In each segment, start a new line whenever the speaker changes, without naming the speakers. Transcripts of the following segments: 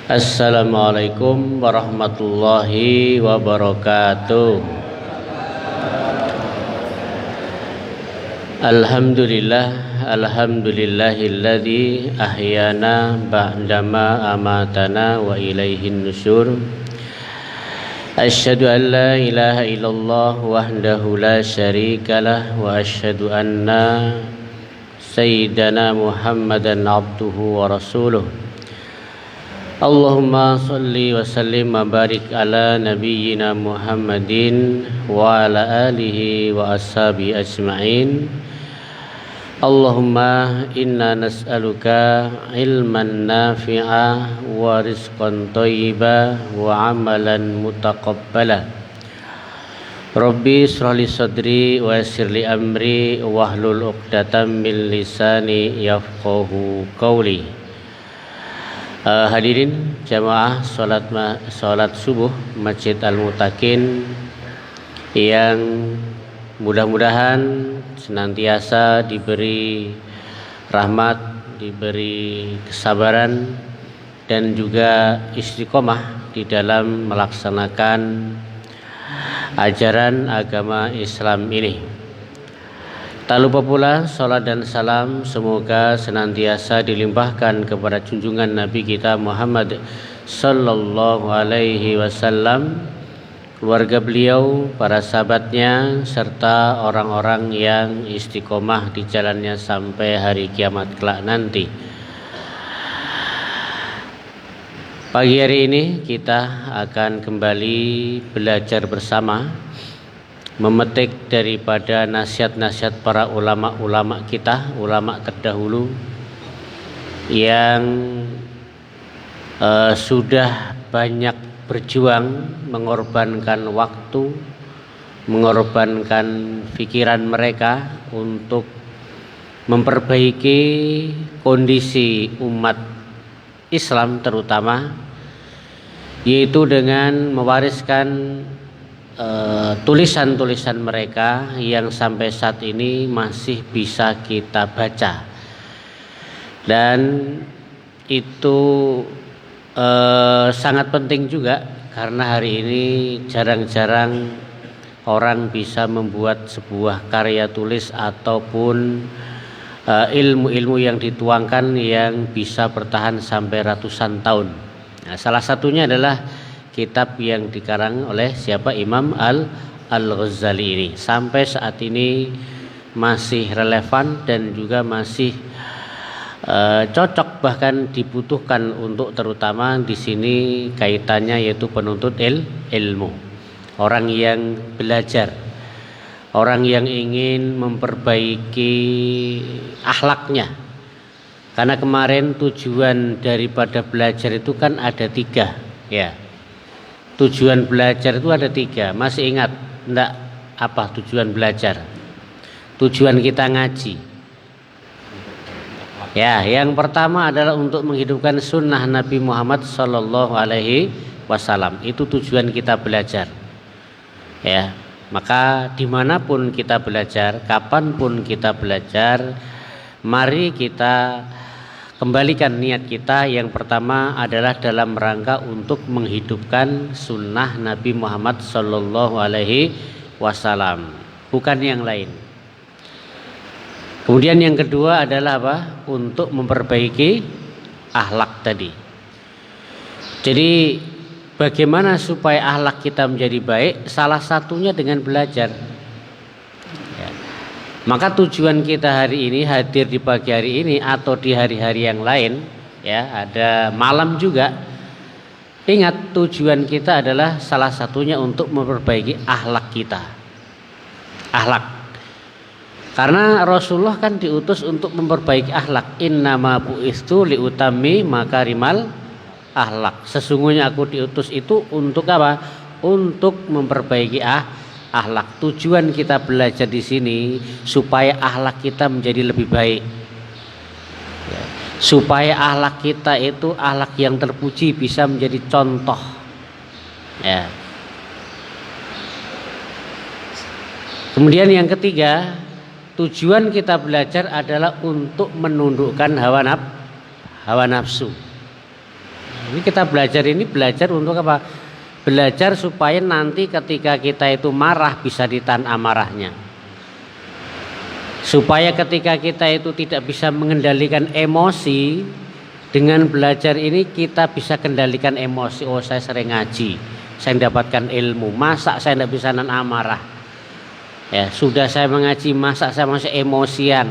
Assalamualaikum warahmatullahi wabarakatuh. Alhamdulillahilladzi ahyana ba'dama amatana wa ilaihin nusyur. Asyhadu an la ilaha illallah wahdahu la syarikalah wa asyhadu anna sayyidana Muhammadan abduhu wa rasuluh. Allahumma salli wa sallim wa barik ala nabiyyina Muhammadin wa ala alihi wa ashabi ajma'in. Allahumma inna nas'aluka ilman nafi'a wa rizqan thayyiba wa amalan mutaqabbala. Rabbi israh li sadri wa yassir li amri wahlul 'uqdatam min lisani yafqahu qawli. Hadirin jamaah salat subuh Masjid Al-Muttaqin yang mudah-mudahan senantiasa diberi rahmat, diberi kesabaran dan juga istiqomah di dalam melaksanakan ajaran agama Islam ini. Tak lupa pula salat dan salam semoga senantiasa dilimpahkan kepada junjungan Nabi kita Muhammad sallallahu alaihi wasallam, keluarga beliau, para sahabatnya, serta orang-orang yang istiqomah di jalannya sampai hari kiamat kelak nanti. Pagi hari ini kita akan kembali belajar bersama, memetik daripada nasihat-nasihat para ulama-ulama kita, ulama terdahulu yang sudah banyak berjuang, mengorbankan waktu, mengorbankan pikiran mereka untuk memperbaiki kondisi umat Islam terutama, yaitu dengan mewariskan tulisan-tulisan mereka yang sampai saat ini masih bisa kita baca. Dan itu sangat penting juga karena hari ini jarang-jarang orang bisa membuat sebuah karya tulis ataupun ilmu-ilmu yang dituangkan yang bisa bertahan sampai ratusan tahun. Nah, salah satunya adalah kitab yang dikarang oleh siapa? Imam Al-Ghazali ini sampai saat ini masih relevan dan juga masih cocok, bahkan dibutuhkan untuk terutama di sini kaitannya yaitu penuntut ilmu, orang yang belajar, orang yang ingin memperbaiki akhlaknya. Karena kemarin tujuan daripada belajar itu kan ada 3, ya. Tujuan belajar itu ada 3. Masih ingat enggak apa tujuan belajar? Tujuan kita ngaji. Ya, yang pertama adalah untuk menghidupkan sunnah Nabi Muhammad sallallahu alaihi wasallam. Itu tujuan kita belajar. Ya, maka dimanapun kita belajar, kapanpun kita belajar, mari kita kembalikan niat kita yang pertama adalah dalam rangka untuk menghidupkan sunnah Nabi Muhammad sallallahu alaihi wasallam, bukan yang lain. Kemudian yang kedua adalah apa? Untuk memperbaiki akhlak tadi. Jadi bagaimana supaya akhlak kita menjadi baik? Salah satunya dengan belajar. Maka tujuan kita hari ini hadir di pagi hari ini atau di hari-hari yang lain, ya, ada malam juga. Ingat, tujuan kita adalah salah satunya untuk memperbaiki akhlak kita. Akhlak. Karena Rasulullah kan diutus untuk memperbaiki akhlak. Innama bu'istu liutammi makarimal akhlak. Sesungguhnya aku diutus itu untuk apa? Untuk memperbaiki akhlak. Tujuan kita belajar di sini supaya akhlak kita menjadi lebih baik, ya. Supaya akhlak kita itu akhlak yang terpuji, bisa menjadi contoh, ya. Kemudian yang ketiga, tujuan kita belajar adalah untuk menundukkan hawa nafsu. Ini kita belajar untuk apa? Belajar supaya nanti ketika kita itu marah bisa ditahan amarahnya. Supaya ketika kita itu tidak bisa mengendalikan emosi, dengan belajar ini kita bisa kendalikan emosi. Oh, saya sering ngaji, saya mendapatkan ilmu, masa saya tidak bisa nahan amarah? Ya, sudah saya mengaji, masa saya masih emosian?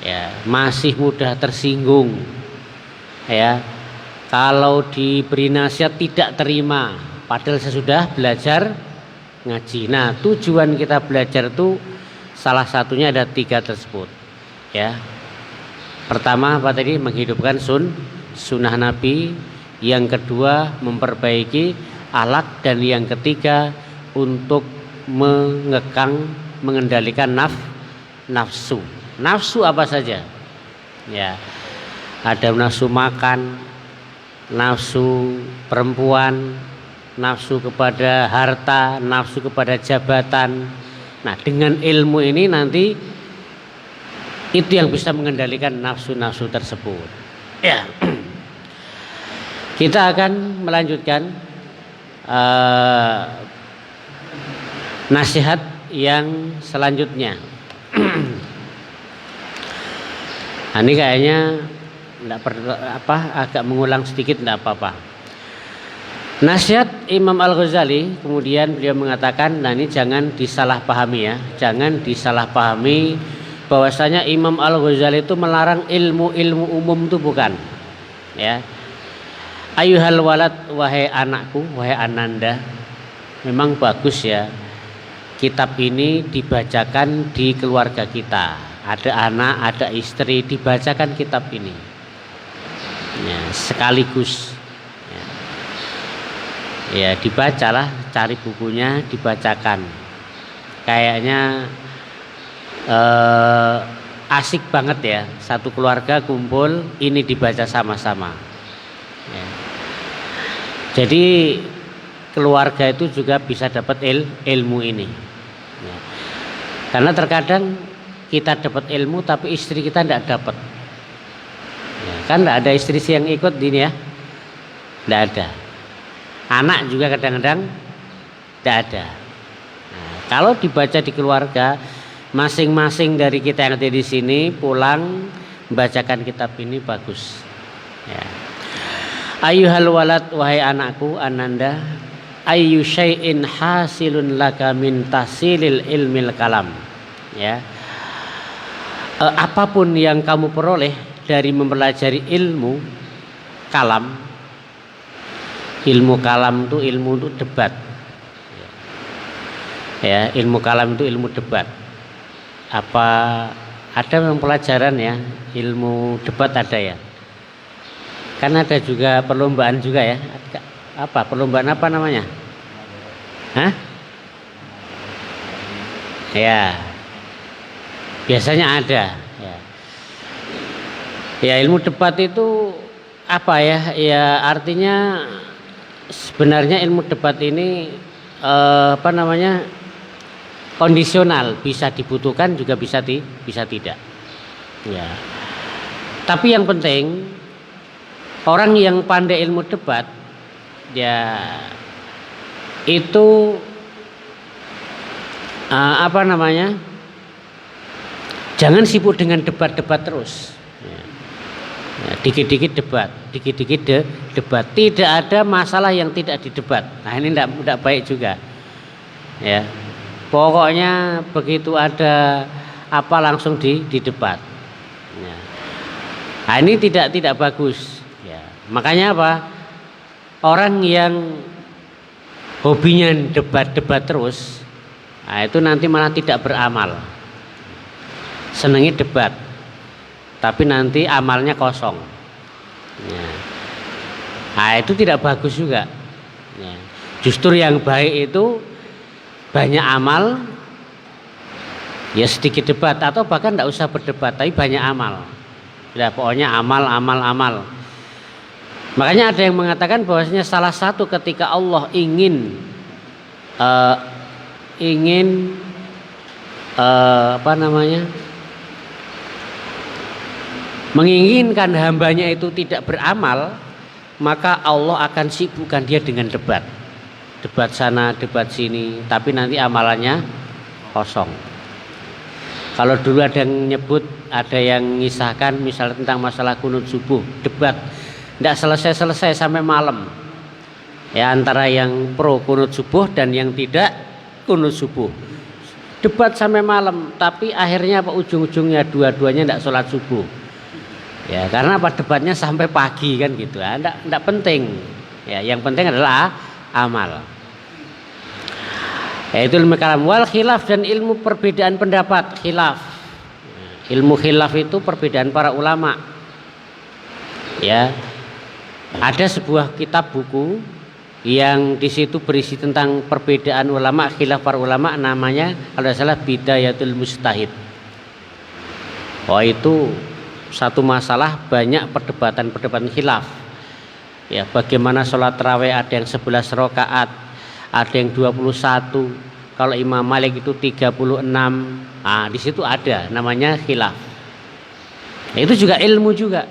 Ya, masih mudah tersinggung. Ya, kalau diberi nasihat tidak terima, padahal saya sudah belajar ngaji. Nah, tujuan kita belajar itu salah satunya ada 3 tersebut. Ya, pertama apa tadi? Menghidupkan sunnah Nabi. Yang kedua memperbaiki akhlak, dan yang ketiga untuk mengendalikan nafsu. Nafsu apa saja? Ya, ada nafsu makan, nafsu perempuan, nafsu kepada harta, nafsu kepada jabatan. Nah, dengan ilmu ini nanti itu yang bisa mengendalikan nafsu-nafsu tersebut. Ya, kita akan melanjutkan nasihat yang selanjutnya. Nah, ini kayaknya agak mengulang sedikit, tidak apa-apa. Nasihat Imam Al-Ghazali, kemudian beliau mengatakan, nah ini jangan disalahpahami ya, jangan disalahpahami bahwasanya Imam Al-Ghazali itu melarang ilmu-ilmu umum, itu bukan. Ya, ayuhal walad, wahai anakku, wahai ananda, memang bagus ya kitab ini dibacakan di keluarga kita. Ada anak, ada istri, dibacakan kitab ini. Ya, sekaligus ya dibacalah, cari bukunya, dibacakan. Kayaknya asik banget ya, satu keluarga kumpul ini dibaca sama-sama ya. Jadi keluarga itu juga bisa dapat ilmu ini ya. Karena terkadang kita dapat ilmu tapi istri kita tidak dapat ya, kan tidak ada istri yang ikut ini ya, tidak ada. Anak juga kadang-kadang tidak ada. Nah, kalau dibaca di keluarga, masing-masing dari kita yang ada di sini pulang membacakan kitab ini, bagus ya. Ayyuhal walad, wahai anakku, ananda, ayyu syai'in hasilun laka min tahsilil ilmil kalam ya. Apapun yang kamu peroleh dari mempelajari ilmu kalam. Ilmu kalam itu ilmu untuk debat ya, ilmu kalam itu ilmu debat. Apa ada memang pelajaran ya ilmu debat, ada ya, kan ada juga perlombaan juga ya. Apa perlombaan apa namanya? Hah? Ya, biasanya ada ya. Ya, ilmu debat itu apa ya? Ya artinya sebenarnya ilmu debat ini kondisional, bisa dibutuhkan juga bisa tidak ya. Tapi yang penting orang yang pandai ilmu debat ya itu jangan sibuk dengan debat-debat terus ya. Ya, dikit-dikit debat, dikit-dikit debat. Tidak ada masalah yang tidak didebat. Nah, ini tidak baik juga ya. Pokoknya begitu ada apa langsung didebat ya. Nah, ini tidak bagus ya. Makanya apa, orang yang hobinya debat-debat terus, nah itu nanti malah tidak beramal. Senangi debat tapi nanti amalnya kosong ya. Nah, itu tidak bagus juga ya. Justru yang baik itu banyak amal ya, sedikit debat, atau bahkan tidak usah berdebat tapi banyak amal ya, pokoknya amal. Makanya ada yang mengatakan bahwasanya salah satu ketika Allah ingin menginginkan hambanya itu tidak beramal, maka Allah akan sibukkan dia dengan debat. Debat sana, debat sini, tapi nanti amalannya kosong. Kalau dulu ada yang nyebut, ada yang ngisahkan misalnya tentang masalah kunut subuh, debat tidak selesai-selesai sampai malam. Ya, antara yang pro kunut subuh dan yang tidak kunut subuh. Debat sampai malam, tapi akhirnya apa ujung-ujungnya dua-duanya tidak sholat subuh. Ya, karena apa debatnya sampai pagi kan gitu. Tidak penting. Ya, yang penting adalah amal. Yaitu ilmu kalam wal khilaf dan ilmu perbedaan pendapat khilaf. Ilmu khilaf itu perbedaan para ulama. Ya, ada sebuah kitab buku yang di situ berisi tentang perbedaan ulama, khilaf para ulama, namanya kalau tidak salah Bidayatul Mujtahid. Oh, itu satu masalah banyak perdebatan khilaf. Ya, bagaimana sholat tarawih, ada yang 11 rakaat, ada yang 21. Kalau Imam Malik itu 36. Nah, di situ ada namanya khilaf. Nah, itu juga ilmu juga.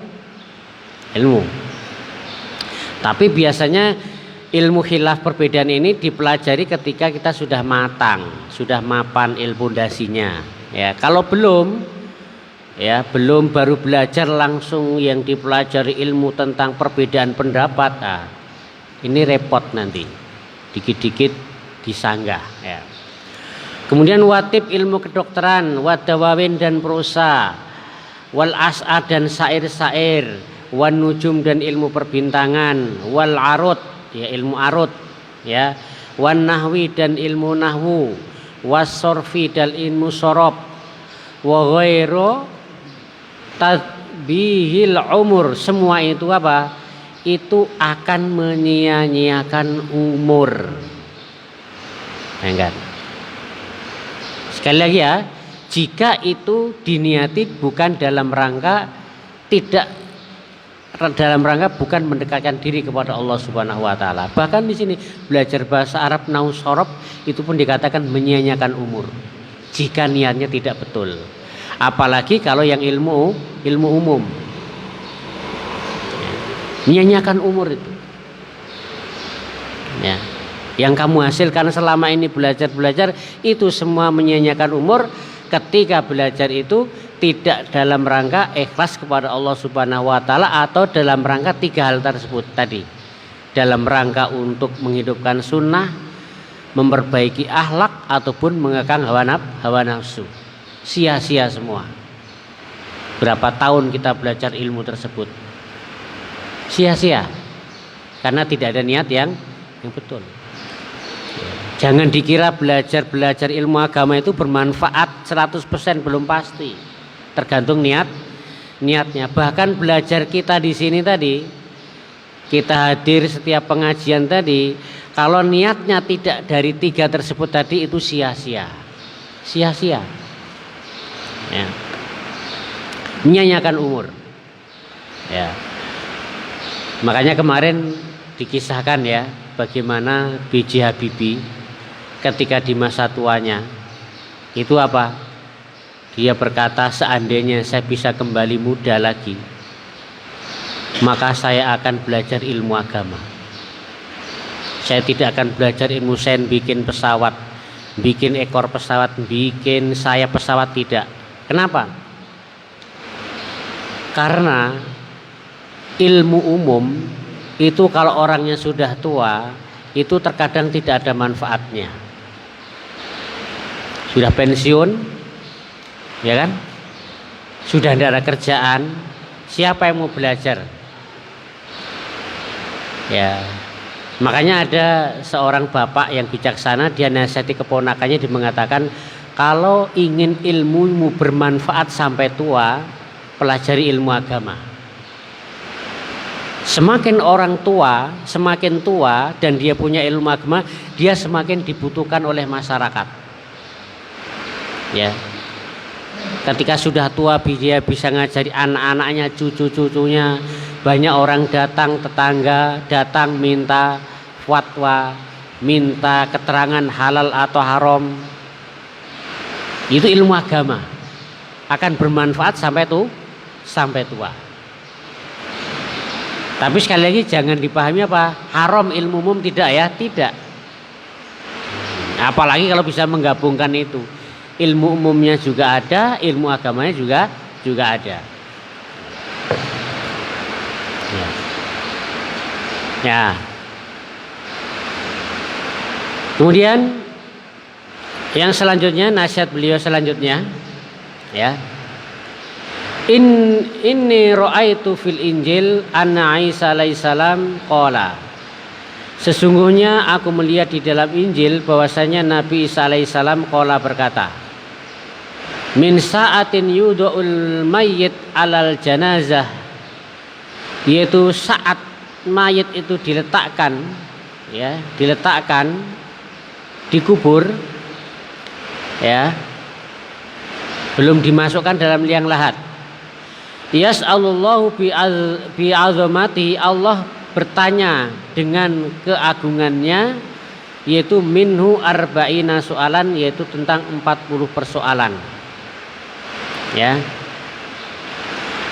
Ilmu. Tapi biasanya ilmu khilaf perbedaan ini dipelajari ketika kita sudah matang, sudah mapan ilmu pondasinya. Ya, kalau belum, ya belum, baru belajar langsung yang dipelajari ilmu tentang perbedaan pendapat. Nah, ini repot nanti, dikit-dikit disanggah. Ya. Kemudian watib ilmu kedokteran, wadawawin dan prosa, wal as'a dan sair-sair, wan nujum dan ilmu perbintangan, wal arut, ya ilmu arut, ya, wan nahwi dan ilmu nahwu, was sorfi dan ilmu sorob, wa ghairu tadbihil umur. Semua itu apa? Itu akan menyia-nyiakan umur. Enggak. Sekali lagi ya, jika itu diniati bukan dalam rangka bukan mendekatkan diri kepada Allah Subhanahu wa taala. Bahkan di sini belajar bahasa Arab nahwu sorob itu pun dikatakan menyia-nyiakan umur. Jika niatnya tidak betul. Apalagi kalau yang ilmu umum. Menyia-nyiakan umur itu. Ya. Yang kamu hasilkan selama ini belajar itu semua menyia-nyiakan umur ketika belajar itu tidak dalam rangka ikhlas kepada Allah Subhanahu wa taala atau dalam rangka 3 hal tersebut tadi. Dalam rangka untuk menghidupkan sunnah, memperbaiki akhlak ataupun mengekang hawa nafsu. Sia-sia semua. Berapa tahun kita belajar ilmu tersebut? Sia-sia. Karena tidak ada niat yang betul. Jangan dikira belajar ilmu agama itu bermanfaat 100%, belum pasti. Tergantung niatnya. Bahkan belajar kita di sini tadi, kita hadir setiap pengajian tadi, kalau niatnya tidak dari 3 tersebut tadi itu sia-sia. Sia-sia. Ya. Menyia-nyiakan umur. Ya. Makanya kemarin dikisahkan ya, bagaimana B.J. Habibie ketika di masa tuanya itu apa? Dia berkata, seandainya saya bisa kembali muda lagi, maka saya akan belajar ilmu agama. Saya tidak akan belajar ilmu sains, bikin pesawat, bikin ekor pesawat, bikin sayap pesawat, tidak. Kenapa? Karena ilmu umum itu kalau orangnya sudah tua itu terkadang tidak ada manfaatnya. Sudah pensiun, ya kan? Sudah tidak ada kerjaan, siapa yang mau belajar? Ya, makanya ada seorang bapak yang bijaksana, dia nasihati keponakannya, dia mengatakan, kalau ingin ilmumu bermanfaat sampai tua, pelajari ilmu agama. Semakin orang tua, semakin tua dan dia punya ilmu agama, dia semakin dibutuhkan oleh masyarakat. Ya, ketika sudah tua dia bisa ngajari anak-anaknya, cucu-cucunya. Banyak orang datang, tetangga datang minta fatwa, minta keterangan halal atau haram. Itu ilmu agama akan bermanfaat sampai tua. Tapi sekali lagi jangan dipahami apa? Haram ilmu umum tidak ya, tidak. Apalagi kalau bisa menggabungkan itu. Ilmu umumnya juga ada, ilmu agamanya juga ada. Ya. Kemudian yang selanjutnya, nasihat beliau selanjutnya, ya. Inni ra'aitu fil Injil anna Isa alaihissalam qala. Sesungguhnya aku melihat di dalam Injil bahwasanya Nabi Isa alaihissalam qala berkata, min sa'atin yudha'ul mayyit alal janazah, yaitu saat mayit itu diletakkan, ya, diletakkan dikubur, ya, belum dimasukkan dalam liang lahat. Yas'alullahu bi azamati, Allah bertanya dengan keagungannya, yaitu minhu arba'ina soalan, yaitu tentang 40 persoalan. Ya.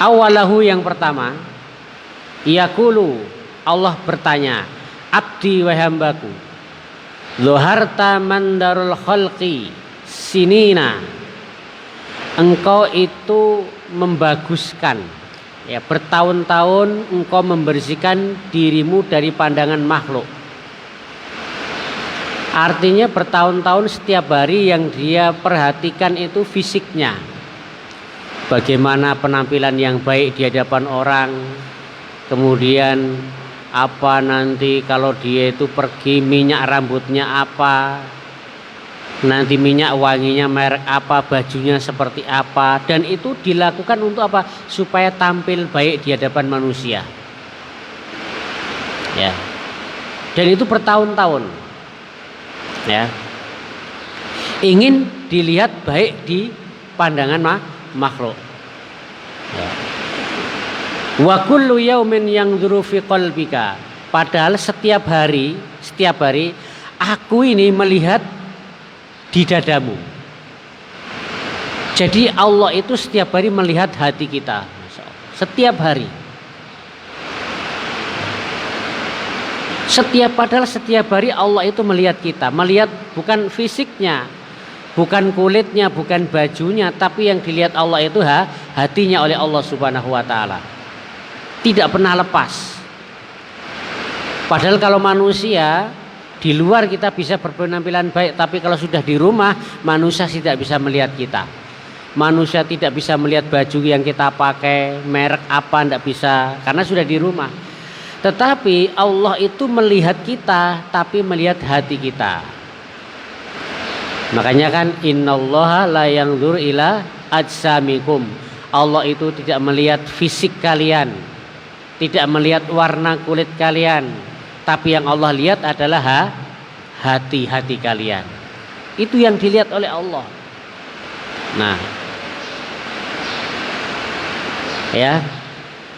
Awalahu, yang pertama, yaqulu, Allah bertanya, abdi wa hambaku, zuharta mandarul khalqi sinina, engkau itu membaguskan, ya, bertahun-tahun engkau membersihkan dirimu dari pandangan makhluk. Artinya bertahun-tahun setiap hari yang dia perhatikan itu fisiknya, bagaimana penampilan yang baik di hadapan orang, kemudian apa nanti kalau dia itu pergi minyak rambutnya apa, nanti minyak wanginya merek apa, bajunya seperti apa, dan itu dilakukan untuk apa? Supaya tampil baik di hadapan manusia. Ya. Dan itu bertahun-tahun. Ya. Ingin dilihat baik di pandangan makhluk. Ya. Wa kullu yaumin yanzuru fi qalbika, padahal setiap hari aku ini melihat di dadamu. Jadi Allah itu setiap hari melihat hati kita, setiap hari. Padahal setiap hari Allah itu melihat kita, melihat bukan fisiknya, bukan kulitnya, bukan bajunya, tapi yang dilihat Allah itu hatinya oleh Allah Subhanahu wa taala. Tidak pernah lepas. Padahal kalau manusia di luar kita bisa berpenampilan baik, tapi kalau sudah di rumah manusia tidak bisa melihat kita. Manusia tidak bisa melihat baju yang kita pakai, merek apa, tidak bisa, karena sudah di rumah. Tetapi Allah itu melihat kita, tapi melihat hati kita. Makanya kan innallaha la yanzur ila ajsamikum. Allah itu tidak melihat fisik kalian, tidak melihat warna kulit kalian, tapi yang Allah lihat adalah hati-hati kalian. Itu yang dilihat oleh Allah. Nah, ya.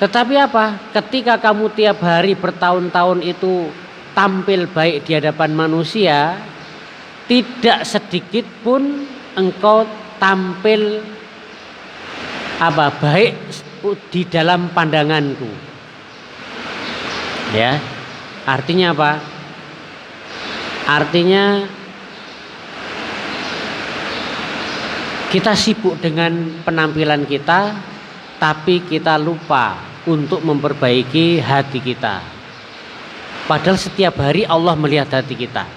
Tetapi apa? Ketika kamu tiap hari bertahun-tahun itu tampil baik di hadapan manusia, tidak sedikit pun engkau tampil baik di dalam pandanganku. Ya. Artinya apa? Artinya kita sibuk dengan penampilan kita, tapi kita lupa untuk memperbaiki hati kita. Padahal setiap hari Allah melihat hati kita.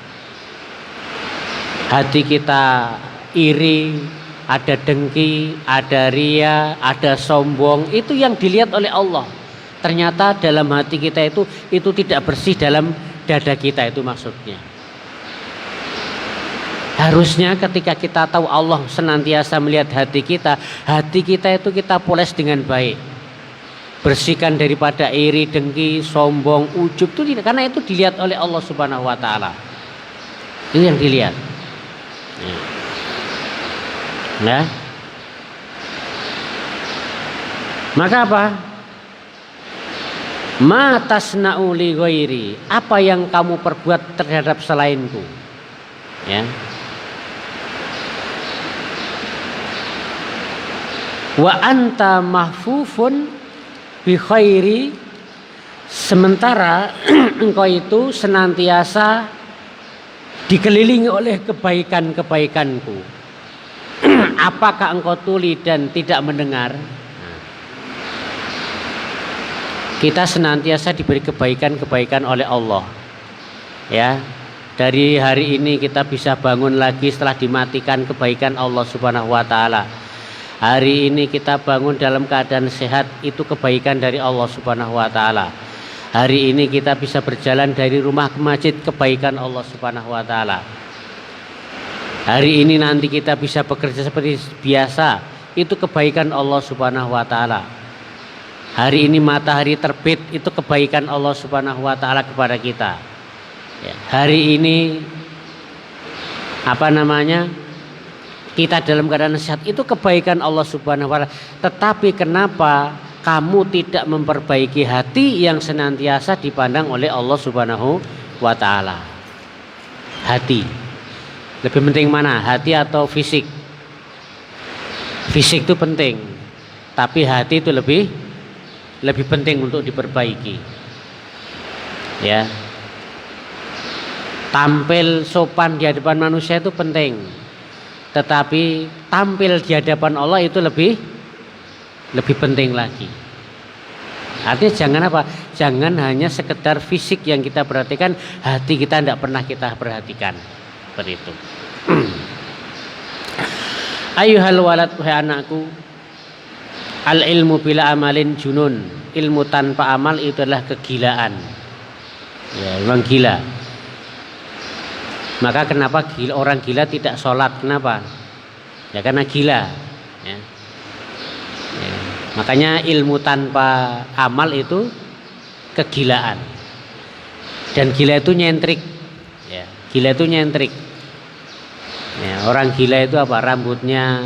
Hati kita iri, ada dengki, ada ria, ada sombong, itu yang dilihat oleh Allah. Ternyata dalam hati kita itu tidak bersih, dalam dada kita itu maksudnya. Harusnya ketika kita tahu Allah senantiasa melihat hati kita itu kita poles dengan baik. Bersihkan daripada iri, dengki, sombong, ujub, itu tidak, karena itu dilihat oleh Allah Subhanahu wa taala. Itu yang dilihat. Nah. Maka apa? Ma tasna'u li ghairi, apa yang kamu perbuat terhadap selainku, ya. Wa anta mahfufun bi khairi, Sementara engkau itu senantiasa dikelilingi oleh kebaikan-kebaikanku. Apakah engkau tuli dan tidak mendengar? Kita senantiasa diberi kebaikan-kebaikan oleh Allah. Ya, dari hari ini kita bisa bangun lagi setelah dimatikan kebaikan Allah Subhanahu wa taala. Hari ini kita bangun dalam keadaan sehat, itu kebaikan dari Allah Subhanahu wa taala. Hari ini kita bisa berjalan dari rumah ke masjid, kebaikan Allah Subhanahu wa taala. Hari ini nanti kita bisa bekerja seperti biasa, itu kebaikan Allah Subhanahu wa taala. Hari ini matahari terbit, itu kebaikan Allah Subhanahu wa taala kepada kita. Ya, hari ini kita dalam keadaan sehat, itu kebaikan Allah Subhanahu wa taala. Tetapi kenapa kamu tidak memperbaiki hati yang senantiasa dipandang oleh Allah Subhanahu wa taala? Hati. Lebih penting mana? Hati atau fisik? Fisik itu penting, tapi hati itu lebih penting untuk diperbaiki. Ya. Tampil sopan di hadapan manusia itu penting, tetapi tampil di hadapan Allah itu lebih penting lagi. Artinya jangan jangan hanya sekedar fisik yang kita perhatikan, hati kita tidak pernah kita perhatikan. Seperti itu. Ayuhal walad, wahai anakku, al ilmu bila amalin junun. Ilmu tanpa amal itu adalah kegilaan. Ya, memang gila. Maka kenapa orang gila tidak sholat? Kenapa? Ya karena gila. Ya. Ya. Makanya ilmu tanpa amal itu kegilaan. Dan gila itu nyentrik. Ya. Gila itu nyentrik. Ya, orang gila itu apa? Rambutnya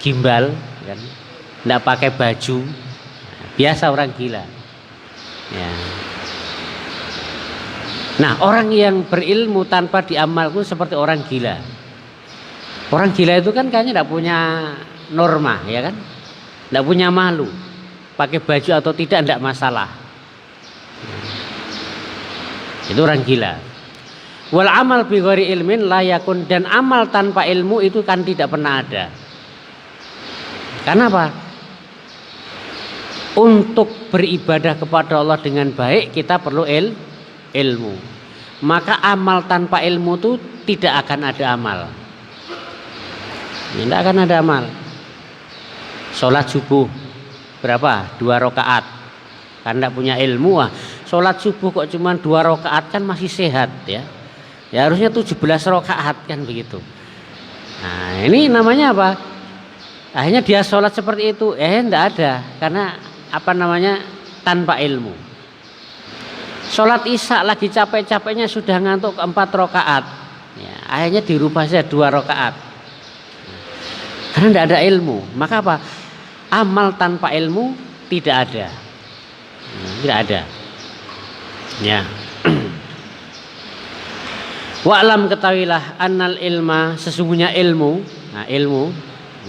gimbal, kan? Nggak pakai baju. Biasa orang gila. Ya. Nah, orang yang berilmu tanpa diamal itu seperti orang gila. Orang gila itu kan kayaknya tidak punya norma, ya kan? Tidak punya malu. Pakai baju atau tidak masalah. Itu orang gila. Wal amal bi ghairi ilmin la yakun, dan amal tanpa ilmu itu kan tidak pernah ada. Karena apa? Untuk beribadah kepada Allah dengan baik kita perlu ilmu. Maka amal tanpa ilmu itu tidak akan ada amal. Tidak akan ada amal. Sholat subuh berapa? 2 rakaat. Kan tidak punya ilmu, sholat subuh kok cuma 2 rakaat kan masih sehat, ya. Ya harusnya 17 rakaat kan begitu. Nah ini namanya apa? Akhirnya dia sholat seperti itu, tidak ada. Karena tanpa ilmu. Sholat isya lagi capek-capeknya sudah ngantuk 4 rakaat. Ya, akhirnya dirubah saja 2 rakaat. Karena tidak ada ilmu. Maka apa? Amal tanpa ilmu tidak ada. Tidak ada. Ya. Wa'lam, ketahuilah, annal ilma, sesungguhnya ilmu. Nah, ilmu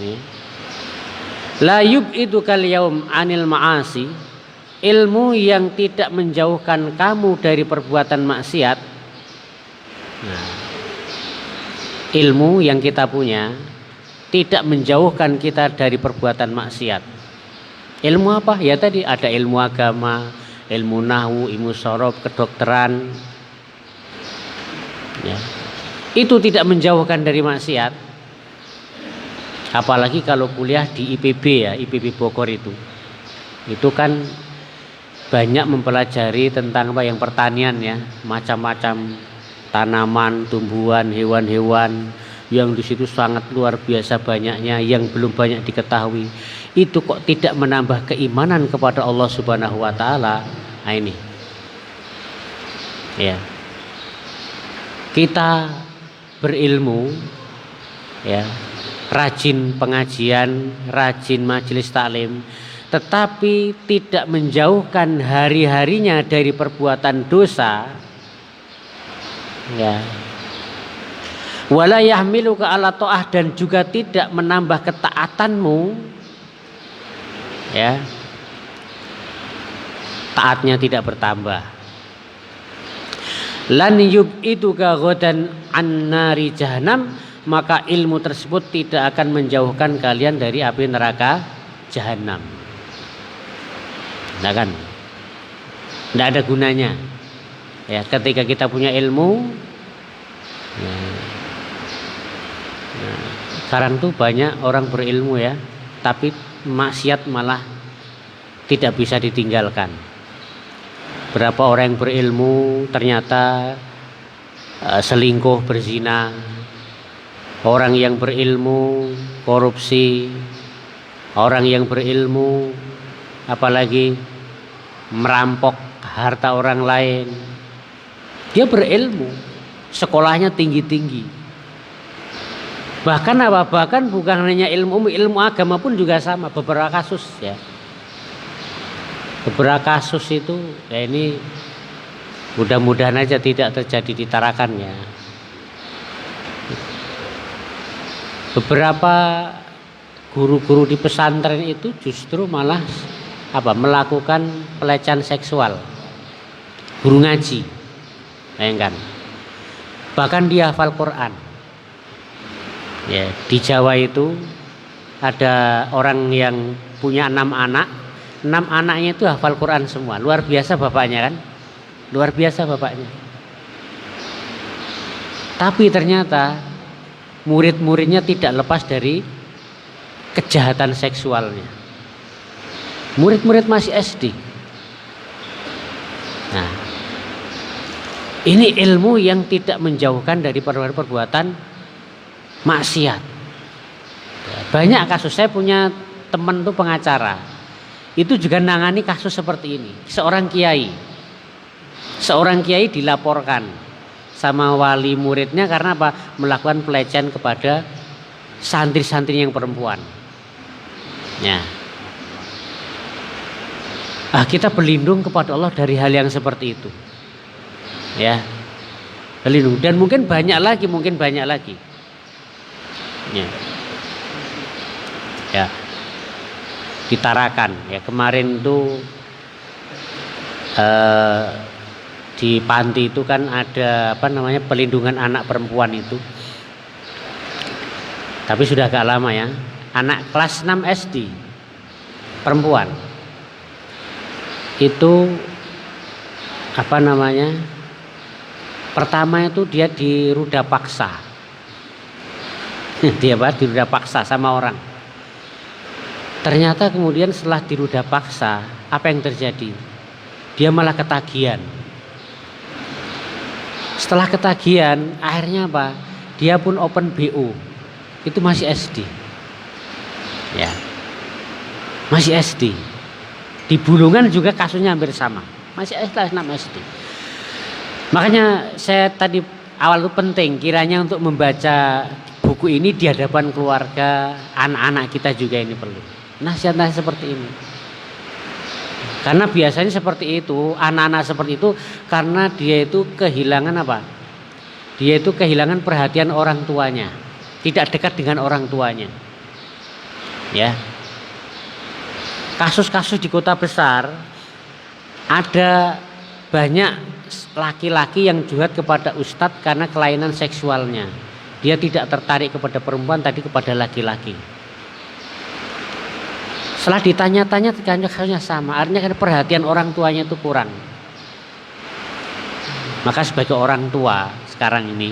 ini la yub'idukal yaum anil ma'asi, ilmu yang tidak menjauhkan kamu dari perbuatan maksiat. Nah, ilmu yang kita punya tidak menjauhkan kita dari perbuatan maksiat. Ilmu apa? Ya tadi ada ilmu agama, ilmu nahwu, ilmu sorof, kedokteran. Ya. Itu tidak menjauhkan dari maksiat. Apalagi kalau kuliah di IPB, ya, IPB Bogor itu kan banyak mempelajari tentang yang pertanian, ya, macam-macam tanaman, tumbuhan, hewan-hewan yang di situ sangat luar biasa banyaknya yang belum banyak diketahui. Itu kok tidak menambah keimanan kepada Allah Subhanahu wa taala. Nah ini. Ya. Kita berilmu, ya, rajin pengajian, rajin majelis taklim, tetapi tidak menjauhkan hari-harinya dari perbuatan dosa, ya. Wala yahmiluka ala ta'ah, dan juga tidak menambah ketaatanmu, ya. taatnya tidak bertambah. Lan yub'iduka ghadan an nari jahannam, maka ilmu tersebut tidak akan menjauhkan kalian dari api neraka jahanam. Nah kan, tidak ada gunanya. Ya, ketika kita punya ilmu, sekarang tuh banyak orang berilmu ya, tapi maksiat malah tidak bisa ditinggalkan. Berapa orang yang berilmu ternyata selingkuh, berzina. Orang yang berilmu korupsi. Orang yang berilmu apalagi merampok harta orang lain. Dia berilmu, sekolahnya tinggi-tinggi. Bahkan apa? Bahkan bukan hanya ilmu agama pun juga sama. Beberapa kasus ya. Beberapa kasus itu ya, ini mudah-mudahan aja tidak terjadi di Tarakan ya. Beberapa guru-guru di pesantren itu justru malah melakukan pelecehan seksual. Guru ngaji, bayangkan. Bahkan dia hafal Quran. Ya, di Jawa itu ada orang yang punya 6 anak. 6 anaknya itu hafal Quran semua. Luar biasa bapaknya kan? Luar biasa bapaknya. Tapi ternyata murid-muridnya tidak lepas dari kejahatan seksualnya. Murid-murid masih SD. Nah, ini ilmu yang tidak menjauhkan dari perbuatan maksiat. Banyak kasus. Saya punya teman tuh pengacara. Itu juga nangani kasus seperti ini. Seorang kiai dilaporkan sama wali muridnya karena apa? Melakukan pelecehan kepada santri-santri yang perempuan. Ya. Kita berlindung kepada Allah dari hal yang seperti itu. Ya. Berlindung, dan mungkin banyak lagi. Ya. Ya. Ditarakan ya, kemarin tuh di panti itu kan ada pelindungan anak perempuan itu. Tapi sudah agak lama ya. Anak kelas 6 SD perempuan. Itu pertama itu dia diruda paksa. Diruda paksa sama orang. Ternyata kemudian setelah diruda paksa, apa yang terjadi? Dia malah ketagihan. Setelah ketagihan, akhirnya apa? Dia pun open BO. Itu masih SD. Ya. Masih SD. Di Bulungan juga kasusnya hampir sama. Masih kelas 6 SD. Makanya saya tadi awal itu penting kiranya untuk membaca buku ini di hadapan keluarga, anak-anak kita juga ini perlu. Nasihat-nasihat seperti ini. Karena biasanya seperti itu, anak-anak seperti itu karena dia itu kehilangan apa? Dia itu kehilangan perhatian orang tuanya. Tidak dekat dengan orang tuanya. Ya. Kasus-kasus di kota besar ada banyak laki-laki yang curhat kepada ustadz karena kelainan seksualnya. Dia tidak tertarik kepada perempuan, tadi kepada laki-laki. Setelah ditanya-tanya kasusnya sama, artinya kan perhatian orang tuanya itu kurang. Maka sebagai orang tua sekarang ini,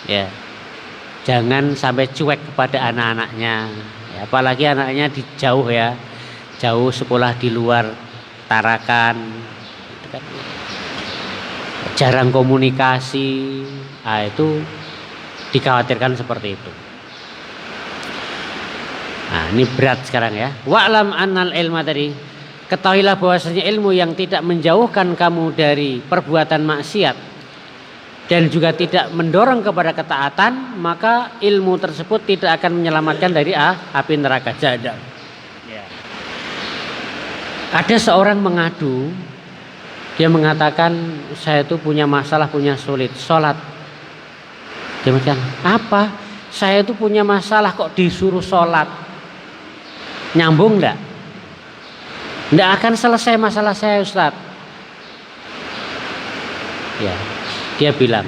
ya jangan sampai cuek kepada anak-anaknya. Ya, apalagi anaknya jauh sekolah di luar Tarakan, jarang komunikasi, itu dikhawatirkan seperti itu. Nah, ini berat sekarang ya. Wa'lam annal ilma tadi. Ketahuilah bahwasanya ilmu yang tidak menjauhkan kamu dari perbuatan maksiat dan juga tidak mendorong kepada ketaatan, maka ilmu tersebut tidak akan menyelamatkan dari api neraka jahanam. Ya. Ada seorang mengadu, dia mengatakan saya itu punya masalah, punya sulit sholat. Dia mengatakan apa? Saya itu punya masalah kok disuruh sholat. Nyambung enggak? Tidak akan selesai masalah saya, Ustaz. Ya, dia bilang,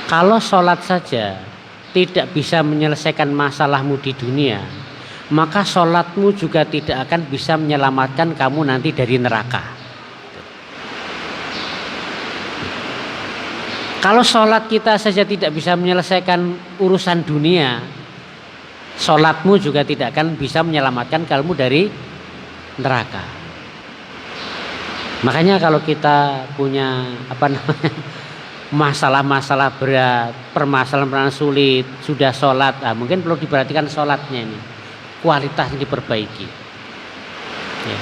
kalau sholat saja tidak bisa menyelesaikan masalahmu di dunia, maka sholatmu juga tidak akan bisa menyelamatkan kamu nanti dari neraka. Kalau sholat kita saja tidak bisa menyelesaikan urusan dunia, sholatmu juga tidak akan bisa menyelamatkan kamu dari neraka. Makanya kalau kita punya masalah-masalah berat, permasalahan sulit, sudah sholat, mungkin perlu diperhatikan sholatnya ini, kualitasnya diperbaiki. Ya.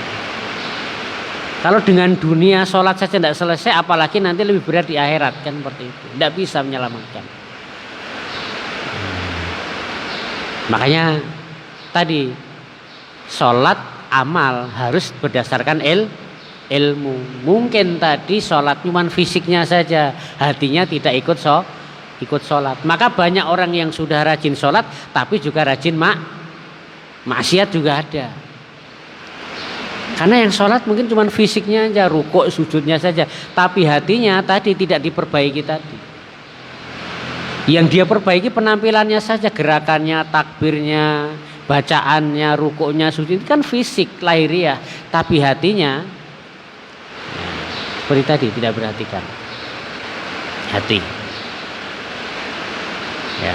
Kalau dengan dunia sholat saja tidak selesai, apalagi nanti lebih berat di akhirat, kan seperti itu, tidak bisa menyelamatkan. Makanya tadi sholat amal harus berdasarkan ilmu. Mungkin tadi sholat cuma fisiknya saja, hatinya tidak ikut sholat. Maka banyak orang yang sudah rajin sholat tapi juga rajin maksiat juga ada. Karena yang sholat mungkin cuma fisiknya aja, rukuk sujudnya saja, tapi hatinya tadi tidak diperbaiki tadi. Yang dia perbaiki penampilannya saja, gerakannya, takbirnya, bacaannya, rukuknya, sujud, itu kan fisik, lahiriah. Tapi hatinya seperti tadi, tidak perhatikan hati. Ya.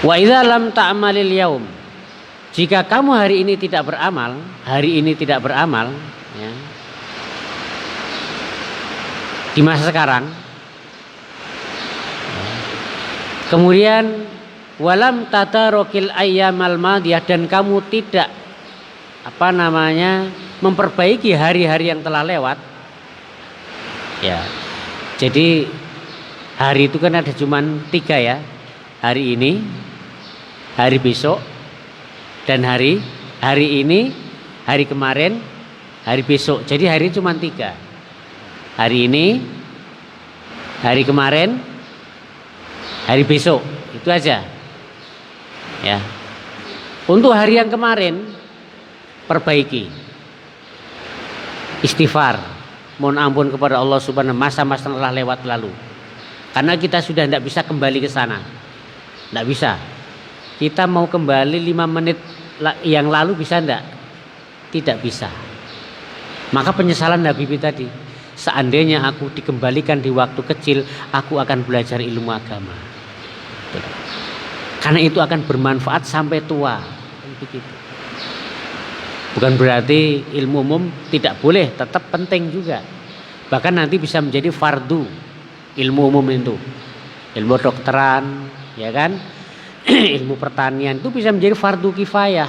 Wa idza lam ta'malil yaum, jika kamu hari ini tidak beramal, ya, di masa sekarang, ya, kemudian walam tadarokil ayyamal madiyah, dan kamu tidak memperbaiki hari-hari yang telah lewat, ya. Jadi hari itu kan ada cuman 3 ya, hari ini, hari besok, dan hari ini, hari kemarin, hari besok. Jadi hari cuma 3, hari ini, hari kemarin, hari besok, itu aja. Ya. Untuk hari yang kemarin, perbaiki, istighfar, mohon ampun kepada Allah Subhanahu, masa-masa telah lewat lalu. Karena kita sudah tidak bisa kembali ke sana, tidak bisa. Kita mau kembali 5 menit yang lalu bisa enggak? Tidak bisa. Maka penyesalan Habibie tadi, seandainya aku dikembalikan di waktu kecil, aku akan belajar ilmu agama. Karena itu akan bermanfaat sampai tua. Begitu. Bukan berarti ilmu umum tidak boleh, tetap penting juga. Bahkan nanti bisa menjadi fardu ilmu umum itu. Ilmu dokteran, ya kan? Ilmu pertanian itu bisa menjadi fardu kifayah.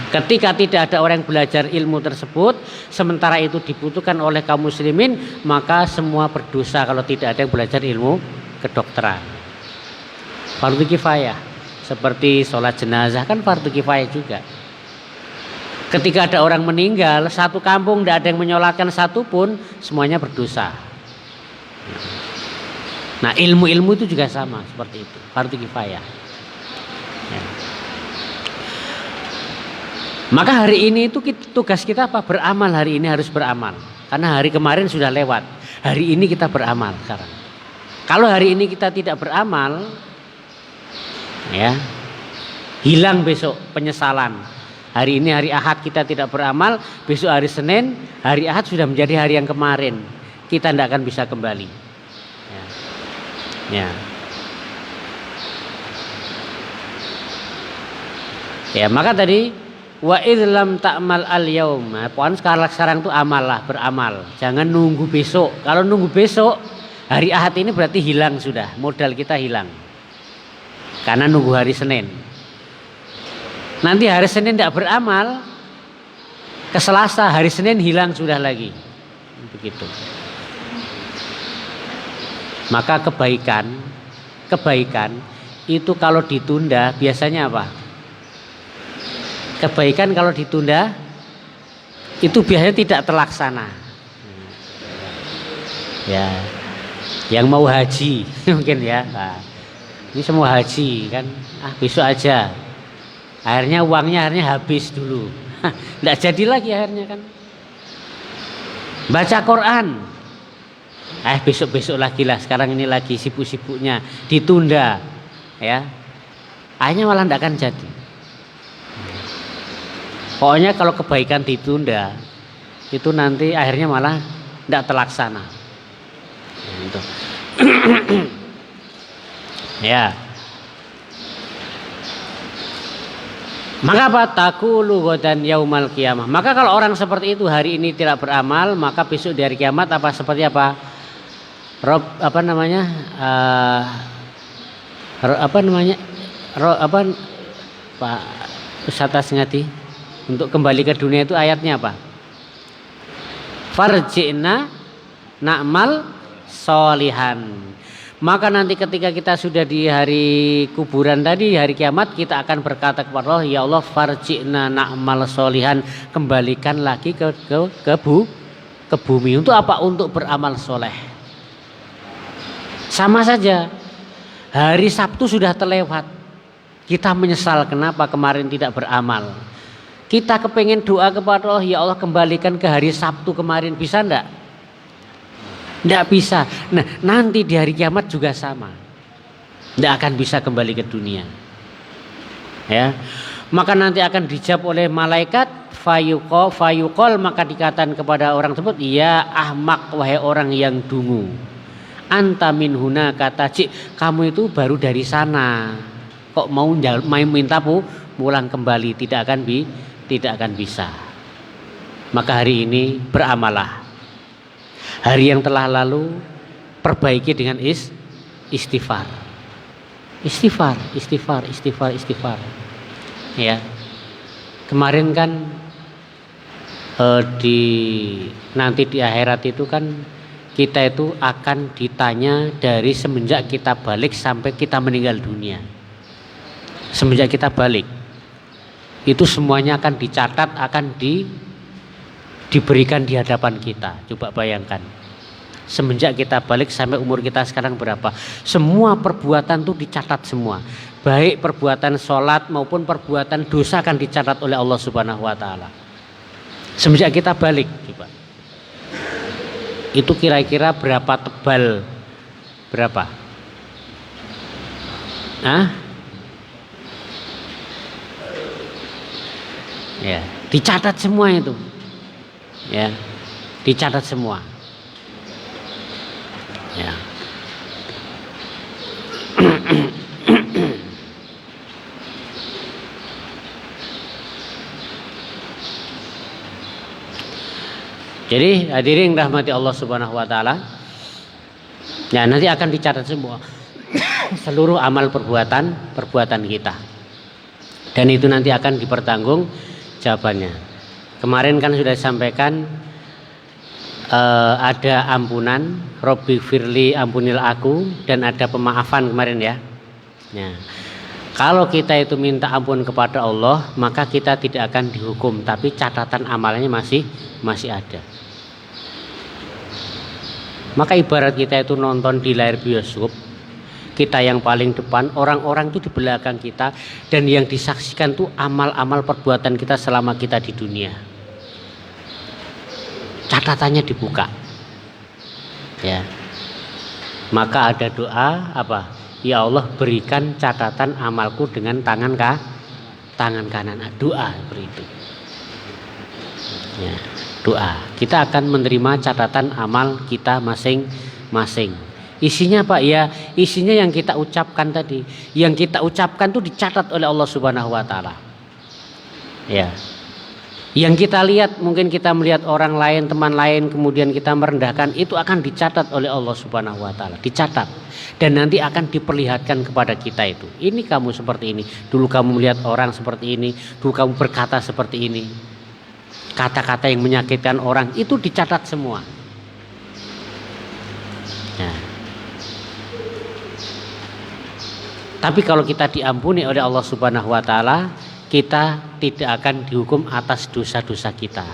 Ketika tidak ada orang yang belajar ilmu tersebut, sementara itu dibutuhkan oleh kaum muslimin, maka semua berdosa kalau tidak ada yang belajar ilmu kedokteran. Fardu kifayah, seperti sholat jenazah kan fardu kifayah juga. Ketika ada orang meninggal, satu kampung tidak ada yang menyolatkan satu pun, semuanya berdosa. Nah, ilmu-ilmu itu juga sama seperti itu, fardu kifayah. Ya. Maka hari ini itu tugas kita apa? Beramal. Hari ini harus beramal. Karena hari kemarin sudah lewat. Hari ini kita beramal sekarang. Kalau hari ini kita tidak beramal, ya, hilang besok penyesalan. Hari ini hari Ahad kita tidak beramal, besok hari Senin, hari Ahad sudah menjadi hari yang kemarin. Kita tidak akan bisa kembali. Ya, maka tadi wa idlam ta'mal al yaum. Pohon sekarang tuh amallah, beramal. Jangan nunggu besok. Kalau nunggu besok, hari Ahad ini berarti hilang sudah, modal kita hilang. Karena nunggu hari Senin. Nanti hari Senin tidak beramal, ke Selasa, hari Senin hilang sudah lagi. Begitu. Maka kebaikan itu kalau ditunda biasanya apa? Kebaikan kalau ditunda itu biasanya tidak terlaksana. Ya, yang mau haji mungkin ya, nah, ini semua haji kan, besok aja. Akhirnya uangnya habis dulu. Tidak jadi lagi akhirnya kan. Baca Quran. Besok-besok lagi lah. Sekarang ini lagi sibuk-sibuknya. Ditunda. Ya. Akhirnya malah tidak akan jadi. Pokoknya kalau kebaikan ditunda, itu nanti akhirnya malah tidak terlaksana. Gitu. Ya. Maka apa? Taqulu ghadan yaumal qiyamah. Maka kalau orang seperti itu hari ini tidak beramal, maka besok di hari kiamat apa seperti apa? Apa namanya? Pak Ustaz ngati untuk kembali ke dunia itu ayatnya apa? Farji'na na'mal solihan. Maka nanti ketika kita sudah di hari kuburan tadi, hari kiamat, kita akan berkata kepada Allah, ya Allah, farji'na na'mal solihan, kembalikan lagi ke bumi. Untuk apa? Untuk beramal soleh. Sama saja. Hari Sabtu sudah terlewat. Kita menyesal kenapa kemarin tidak beramal. Kita kepengen doa kepada Allah, ya Allah, kembalikan ke hari Sabtu kemarin, bisa enggak? Tidak bisa. Nah, nanti di hari kiamat juga sama. Tidak akan bisa kembali ke dunia. Ya. Maka nanti akan dijawab oleh malaikat, fayuqol, maka dikatakan kepada orang tersebut, ya ahmak, wahai orang yang dungu. Anta min huna, kata cik, kamu itu baru dari sana. Kok mau minta pulang kembali, tidak akan bisa. Maka hari ini beramalah. Hari yang telah lalu perbaiki dengan istighfar. Istighfar. Ya. Kemarin kan nanti di akhirat itu kan kita itu akan ditanya dari semenjak kita balik sampai kita meninggal dunia. Semenjak kita balik itu semuanya akan dicatat, akan diberikan di hadapan kita. Coba bayangkan, semenjak kita balik sampai umur kita sekarang berapa, semua perbuatan itu dicatat semua, baik perbuatan sholat maupun perbuatan dosa akan dicatat oleh Allah Subhanahu wa Ta'ala. Semenjak kita balik, coba itu kira-kira berapa tebal, berapa? Ya, dicatat semua itu. Ya, dicatat semua. Ya. Jadi hadirin rahmati Allah Subhanahu wa Ta'ala, ya nanti akan dicatat semua seluruh amal perbuatan kita, dan itu nanti akan dipertanggung jawabannya. Kemarin kan sudah disampaikan ada ampunan, Robbi firli, ampunil aku, dan ada pemaafan kemarin ya. Nah, kalau kita itu minta ampun kepada Allah, maka kita tidak akan dihukum, tapi catatan amalnya masih ada. Maka ibarat kita itu nonton di layar bioskop, kita yang paling depan, orang-orang itu di belakang kita, dan yang disaksikan tuh amal-amal perbuatan kita selama kita di dunia. Catatannya dibuka. Ya. Maka ada doa apa? Ya Allah, berikan catatan amalku dengan tangan kanan. Doa seperti itu. Ya, doa. Kita akan menerima catatan amal kita masing-masing. Isinya apa? Ya, isinya yang kita ucapkan tadi. Yang kita ucapkan itu dicatat oleh Allah Subhanahu wa Ta'ala. Ya. Yang kita lihat, mungkin kita melihat orang lain, teman lain, kemudian kita merendahkan, itu akan dicatat oleh Allah Subhanahu wa Ta'ala. Dicatat. Dan nanti akan diperlihatkan kepada kita itu. Ini kamu seperti ini. Dulu kamu melihat orang seperti ini. Dulu kamu berkata seperti ini. Kata-kata yang menyakitkan orang itu dicatat semua. Ya. Tapi kalau kita diampuni oleh Allah Subhanahu wa Ta'ala, kita tidak akan dihukum atas dosa-dosa kita.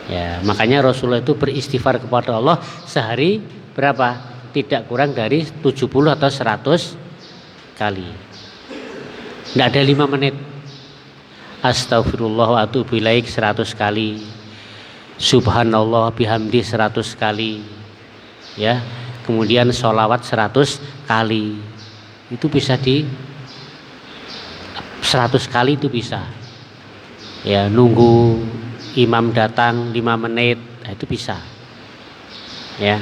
Ya, makanya Rasulullah itu beristighfar kepada Allah sehari berapa? Tidak kurang dari 70 atau 100 kali. Tidak ada 5 menit. Astagfirullah wa atubu ilaik 100 kali. Subhanallah bihamdi 100 kali. Ya. Kemudian sholawat 100 kali. Itu bisa 100 kali itu bisa. Ya, nunggu imam datang 5 menit, itu bisa. Ya.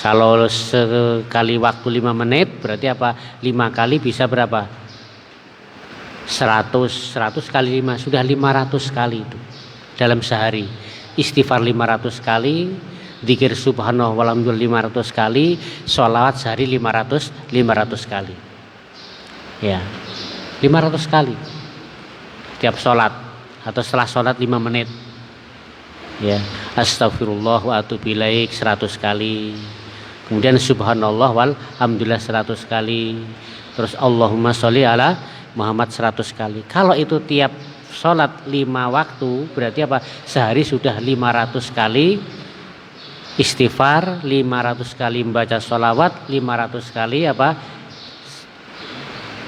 Kalau sekali waktu 5 menit berarti apa? 5 kali bisa berapa? 100 kali 5 sudah 500 kali itu dalam sehari. Istighfar 500 kali, zikir subhanallah walhamdulillah 500 kali, sholawat sehari 500 kali. Ya. 500 kali. Setiap sholat atau setelah sholat 5 menit. Ya. Astagfirullah wa atubu ilaik 100 kali. Kemudian subhanallah walhamdulillah 100 kali. Terus Allahumma sholli ala Muhammad 100 kali. Kalau itu tiap sholat 5 waktu berarti apa? Sehari sudah 500 kali istighfar, 500 kali membaca sholawat, 500 kali apa?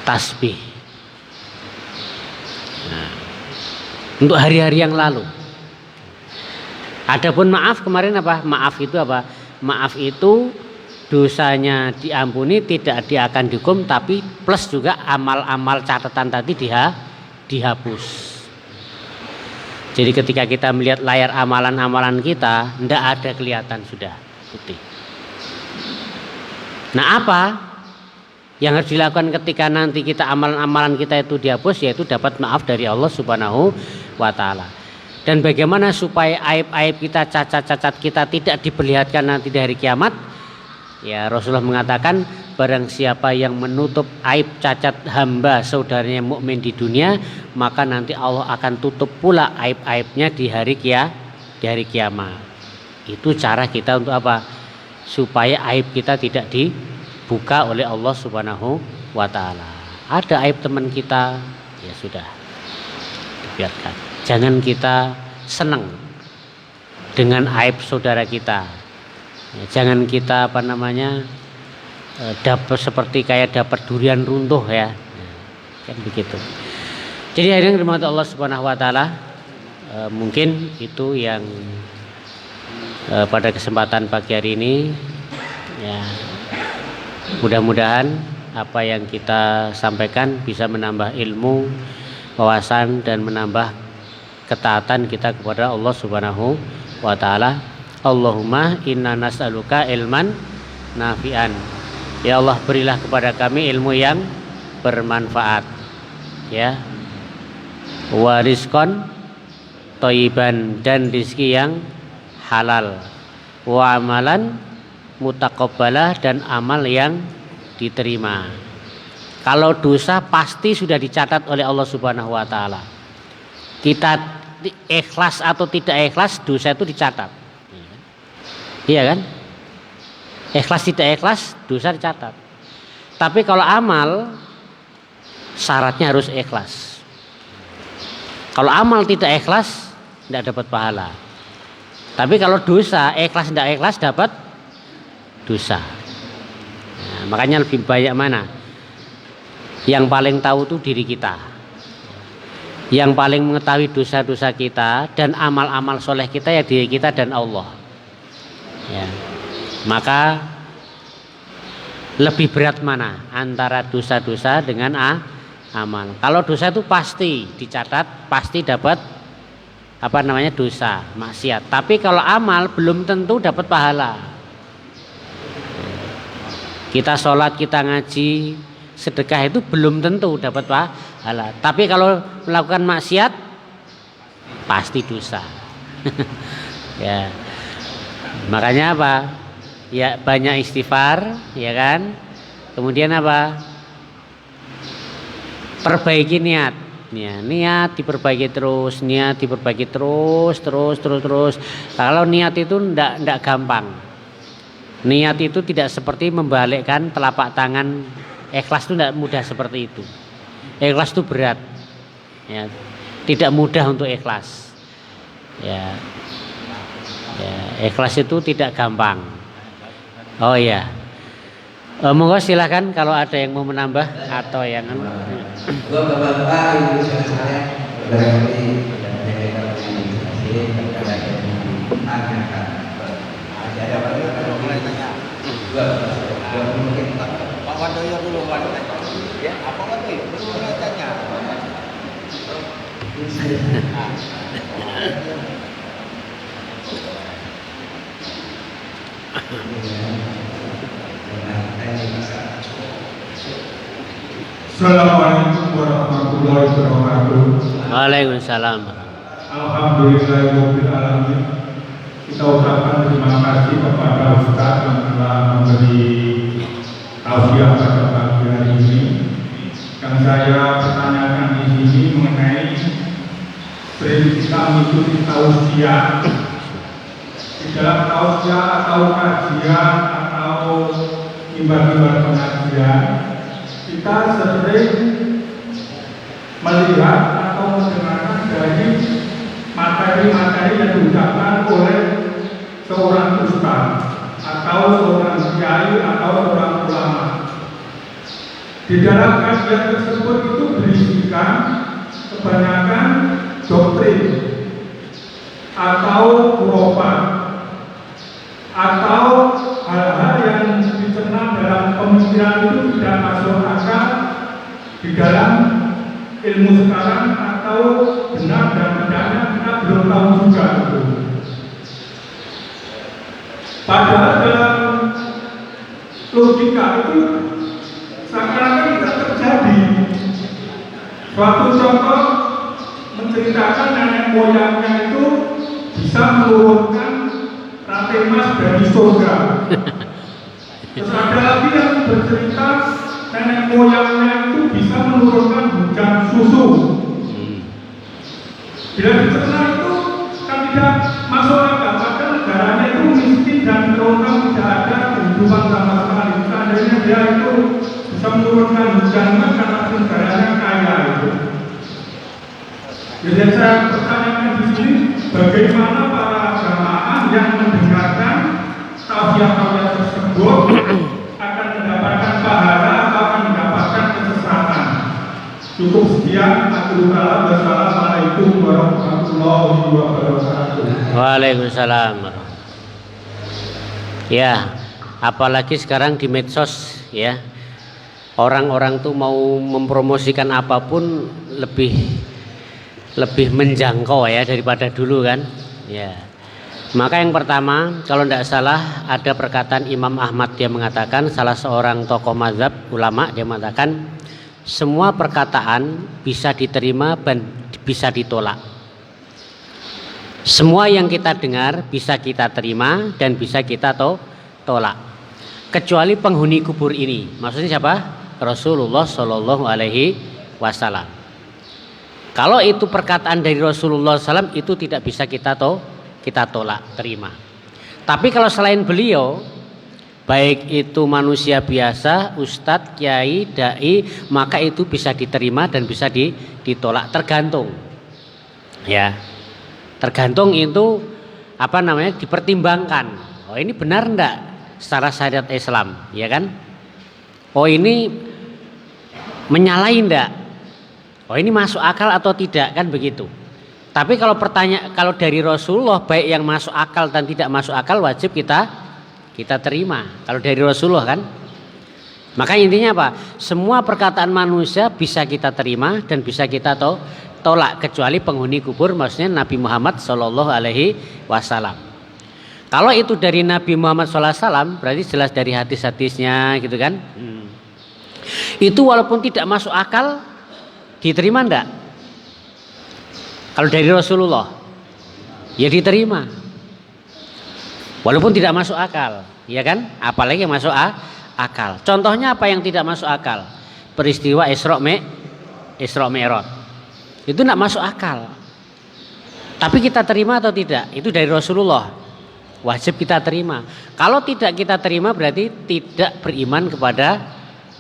Tasbih. Nah, untuk hari-hari yang lalu. Adapun maaf kemarin apa? Maaf itu apa? Maaf itu dosanya diampuni, tidak dia akan dihukum, tapi plus juga amal-amal catatan tadi dihapus. Jadi ketika kita melihat layar amalan-amalan kita, tidak ada kelihatan sudah putih. Nah, apa yang harus dilakukan ketika nanti kita amalan-amalan kita itu dihapus? Yaitu dapat maaf dari Allah Subhanahu wa Ta'ala. Dan bagaimana supaya aib-aib kita, cacat-cacat kita tidak diperlihatkan nanti di hari kiamat? Ya, Rasulullah mengatakan barang siapa yang menutup aib cacat hamba saudaranya mukmin di dunia, maka nanti Allah akan tutup pula aib-aibnya di hari kiamat. Itu cara kita untuk apa? Supaya aib kita tidak dibuka oleh Allah Subhanahu wa Ta'ala. Ada aib teman kita, ya sudah, dibiarkan. Jangan kita senang dengan aib saudara kita. Ya, jangan kita dapat seperti kayak dapat durian runtuh ya. Kan begitu. Jadi akhirnya dirahmati Allah Subhanahu wa Ta'ala, mungkin itu yang pada kesempatan pagi hari ini, ya, mudah-mudahan apa yang kita sampaikan bisa menambah ilmu, wawasan, dan menambah ketaatan kita kepada Allah Subhanahu wa Ta'ala. Allahumma inna nas'aluka ilman nafi'an. Ya Allah, berilah kepada kami ilmu yang bermanfaat, ya, wa rizqan thayyiban, dan rizki yang halal, wa amalan mutaqabbalah, dan amal yang diterima. Kalau dosa pasti sudah dicatat oleh Allah Subhanahu wa Ta'ala. Kita ikhlas atau tidak ikhlas, dosa itu dicatat. Iya kan? Ikhlas tidak ikhlas, dosa dicatat. Tapi kalau amal, syaratnya harus ikhlas. Kalau amal tidak ikhlas, tidak dapat pahala. Tapi kalau dosa, ikhlas tidak ikhlas, dapat dosa. Nah, makanya lebih banyak mana? Yang paling tahu itu diri kita. Yang paling mengetahui dosa-dosa kita dan amal-amal soleh kita ya diri kita dan Allah. Ya, maka lebih berat mana antara dosa-dosa dengan amal? Kalau dosa itu pasti dicatat, pasti dapat dosa, maksiat. Tapi kalau amal belum tentu dapat pahala. Kita sholat, kita ngaji, sedekah itu belum tentu dapat pahala. Tapi kalau melakukan maksiat pasti dosa. Ya. Makanya apa? Ya, banyak istighfar, ya kan? Kemudian apa? Perbaiki niat. Ya, niat diperbaiki terus, niat diperbaiki terus. Kalau niat itu ndak gampang. Niat itu tidak seperti membalikkan telapak tangan. Ikhlas itu ndak mudah seperti itu. Ikhlas itu berat. Ya, tidak mudah untuk ikhlas. Ya. Ya, ikhlas itu tidak gampang. Oh ya, Monggo silakan kalau ada yang mau menambah atau yang
Bapak-bapak, ibu sekalian, barangkali ada kalau mulai tanya mungkin Pak Wadoyo dulu ya apa Wadoyo dulu mulai tanya
Assalamualaikum warahmatullahi wabarakatuh.
Waalaikumsalam.
Alhamdulillahirabbil alamin. Kita ucapkan terima kasih kepada Ustaz yang telah memberi tausiah pada pagi hari ini. Yang saya pertanyakan di sini mengenai prinsip kita mengikuti tausiah. Di dalam tausiah atau kajian atau ibadah pengajian, kita sering melihat atau mendengarkan dari materi-materi yang diucapkan oleh seorang ustaz atau seorang kiai atau seorang ulama. Di dalam kajian tersebut itu berisikan kebanyakan doktrin atau khurafat atau hal-hal yang dicerna dalam pemikiran itu tidak masuk akal di dalam ilmu sekarang atau benar dan tidaknya kita belum tahu juga itu. Padahal dalam logika itu seakan-akan tidak terjadi. Suatu contoh menceritakan nenek moyangnya itu bisa menurunkan rantai emas dari surga. Terus ada lagi yang bercerita nenek moyangnya itu bisa menurunkan hujan susu. Bila dicerna itu kan tidak masuk akal, padahal negaranya itu miskin dan terutama tidak ada kehidupan sama sekali. Seandainya dia itu bisa menurunkan hujan karena negaranya kaya itu. Jadi saya pertanyakan di sini, bagaimana para jamaah yang mendengarkan tausiah-tausiah tersebut akan mendapatkan pahala atau akan mendapatkan kesesatan? Cukup sekian. Wassalamualaikum warahmatullahi wabarakatuh.
Waalaikumsalam. Ya, apalagi sekarang di medsos ya, orang-orang tuh mau mempromosikan apapun lebih menjangkau ya daripada dulu kan. Ya. Maka yang pertama, kalau tidak salah ada perkataan Imam Ahmad, dia mengatakan, salah seorang tokoh mazhab ulama, dia mengatakan semua perkataan bisa diterima dan bisa ditolak. Semua yang kita dengar bisa kita terima dan bisa kita tolak. Kecuali penghuni kubur ini. Maksudnya siapa? Rasulullah Shallallahu Alaihi Wasallam. Kalau itu perkataan dari Rasulullah SAW itu tidak bisa kita tolak, terima. Tapi kalau selain beliau, baik itu manusia biasa, ustadz, kiai, dai, maka itu bisa diterima dan bisa ditolak, tergantung. Ya, tergantung itu dipertimbangkan. Oh ini benar enggak secara syariat Islam, ya kan? Oh ini menyalahi enggak? Oh ini masuk akal atau tidak, kan begitu. Tapi kalau kalau dari Rasulullah, baik yang masuk akal dan tidak masuk akal wajib kita terima. Kalau dari Rasulullah kan. Maka intinya apa? Semua perkataan manusia bisa kita terima dan bisa kita tolak, kecuali penghuni kubur, maksudnya Nabi Muhammad Shallallahu Alaihi Wasallam. Kalau itu dari Nabi Muhammad Sallallahu Alaihi Wasallam, berarti jelas dari hadis-hadisnya gitu kan. Itu walaupun tidak masuk akal, diterima enggak? Kalau dari Rasulullah ya diterima, walaupun tidak masuk akal, ya kan? Apalagi yang masuk akal. Contohnya apa yang tidak masuk akal? Peristiwa Isra Mi'raj. Itu tidak masuk akal. Tapi kita terima atau tidak? Itu dari Rasulullah. Wajib kita terima. Kalau tidak kita terima berarti tidak beriman kepada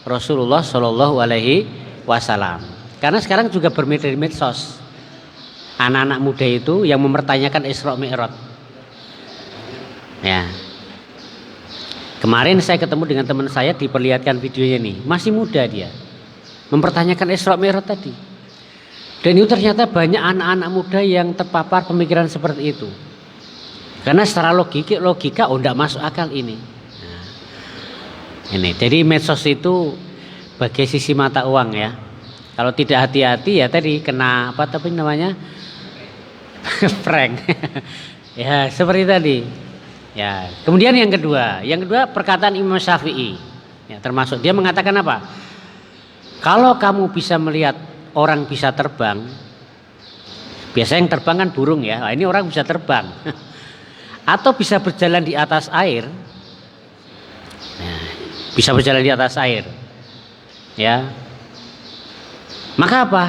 Rasulullah Shallallahu Alaihi Wasallam. Karena sekarang juga bermedia di medsos, anak-anak muda itu yang mempertanyakan Isra Mi'raj. Ya. Kemarin saya ketemu dengan teman saya, diperlihatkan videonya nih, masih muda dia, mempertanyakan Isra Mi'raj tadi. Dan itu ternyata banyak anak-anak muda yang terpapar pemikiran seperti itu. Karena secara logika tidak masuk akal ini. Nah, ini, jadi medsos itu bagai sisi mata uang ya. Kalau tidak hati-hati ya tadi kena apa tapi namanya prank. Ya seperti tadi. Ya, kemudian yang kedua perkataan Imam Syafi'i. Ya, termasuk dia mengatakan apa? Kalau kamu bisa melihat orang bisa terbang, biasanya yang terbang kan burung ya. Nah, ini orang bisa terbang. Atau bisa berjalan di atas air. Nah, bisa berjalan di atas air. Ya. Maka apa?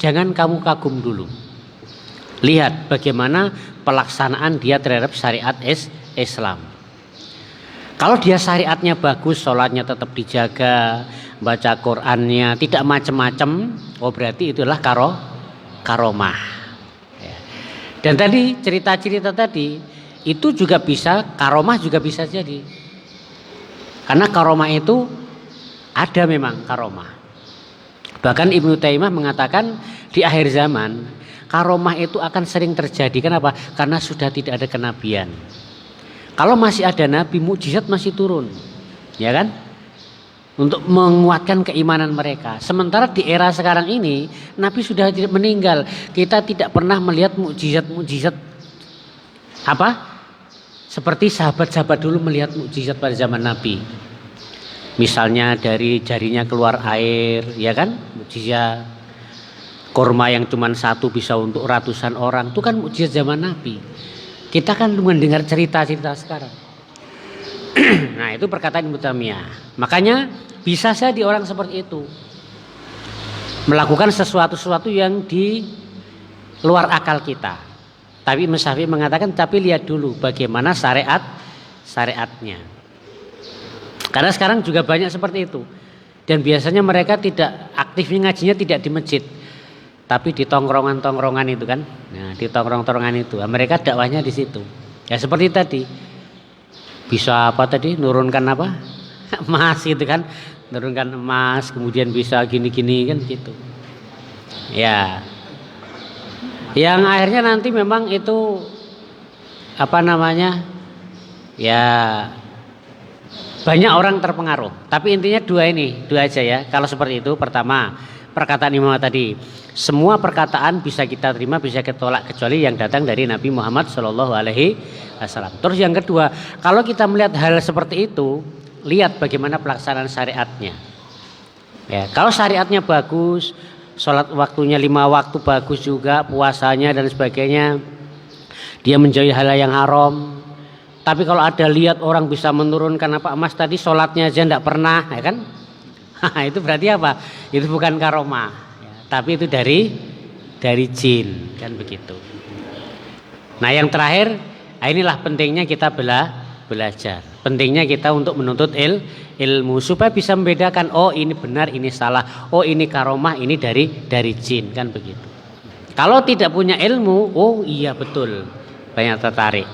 Jangan kamu kagum dulu. Lihat bagaimana pelaksanaan dia terhadap syariat Islam. Kalau dia syariatnya bagus, sholatnya tetap dijaga, baca Qur'annya tidak macam-macam, oh berarti itulah karomah. Ya. Dan tadi cerita-cerita tadi itu juga bisa, karomah juga bisa jadi. Karena karomah itu ada memang karomah. Bahkan Ibnu Taimiyah mengatakan di akhir zaman karomah itu akan sering terjadi. Kenapa? Karena sudah tidak ada kenabian. Kalau masih ada nabi, mukjizat masih turun, ya kan? Untuk menguatkan keimanan mereka. Sementara di era sekarang ini, nabi sudah meninggal. Kita tidak pernah melihat mukjizat apa? Seperti sahabat-sahabat dulu melihat mukjizat pada zaman nabi. Misalnya dari jarinya keluar air, ya kan? Mukjizat. Kurma yang cuma satu bisa untuk ratusan orang, itu kan mukjizat zaman nabi. Kita kan mendengar cerita-cerita sekarang. Nah itu perkataan Ibnu Taimiyah. Makanya bisa saja orang seperti itu melakukan sesuatu yang di luar akal kita. Tapi Imam Syafi'i mengatakan tapi lihat dulu bagaimana syariatnya. Karena sekarang juga banyak seperti itu. Dan biasanya mereka tidak aktifnya ngajinya tidak di masjid, tapi di tongkrongan-tongkrongan itu kan. Nah, di tongkrong-tongkrongan itu mereka dakwahnya di situ. Ya seperti tadi. Bisa apa tadi? Nurunkan apa? Emas gitu kan. Nurunkan emas, kemudian bisa gini-gini kan gitu. Ya. Yang akhirnya nanti memang itu apa namanya? Ya banyak orang terpengaruh. Tapi intinya dua aja ya. Kalau seperti itu, pertama, perkataan Imam tadi, semua perkataan bisa kita terima, bisa kita tolak kecuali yang datang dari Nabi Muhammad SAW. Terus yang kedua, kalau kita melihat hal seperti itu, lihat bagaimana pelaksanaan syariatnya. Ya, kalau syariatnya bagus, sholat waktunya 5 waktu bagus juga, puasanya dan sebagainya, dia menjauhi hal yang haram. Tapi kalau ada lihat orang bisa menurunkan apa emas tadi, sholatnya aja tidak pernah, ya kan? Itu berarti apa? Itu bukan karomah. Tapi itu dari jin kan begitu. Nah yang terakhir, inilah pentingnya kita belajar. Pentingnya kita untuk menuntut ilmu supaya bisa membedakan oh ini benar, ini salah, oh ini karomah, ini dari jin kan begitu. Kalau tidak punya ilmu, oh iya betul, banyak tertarik.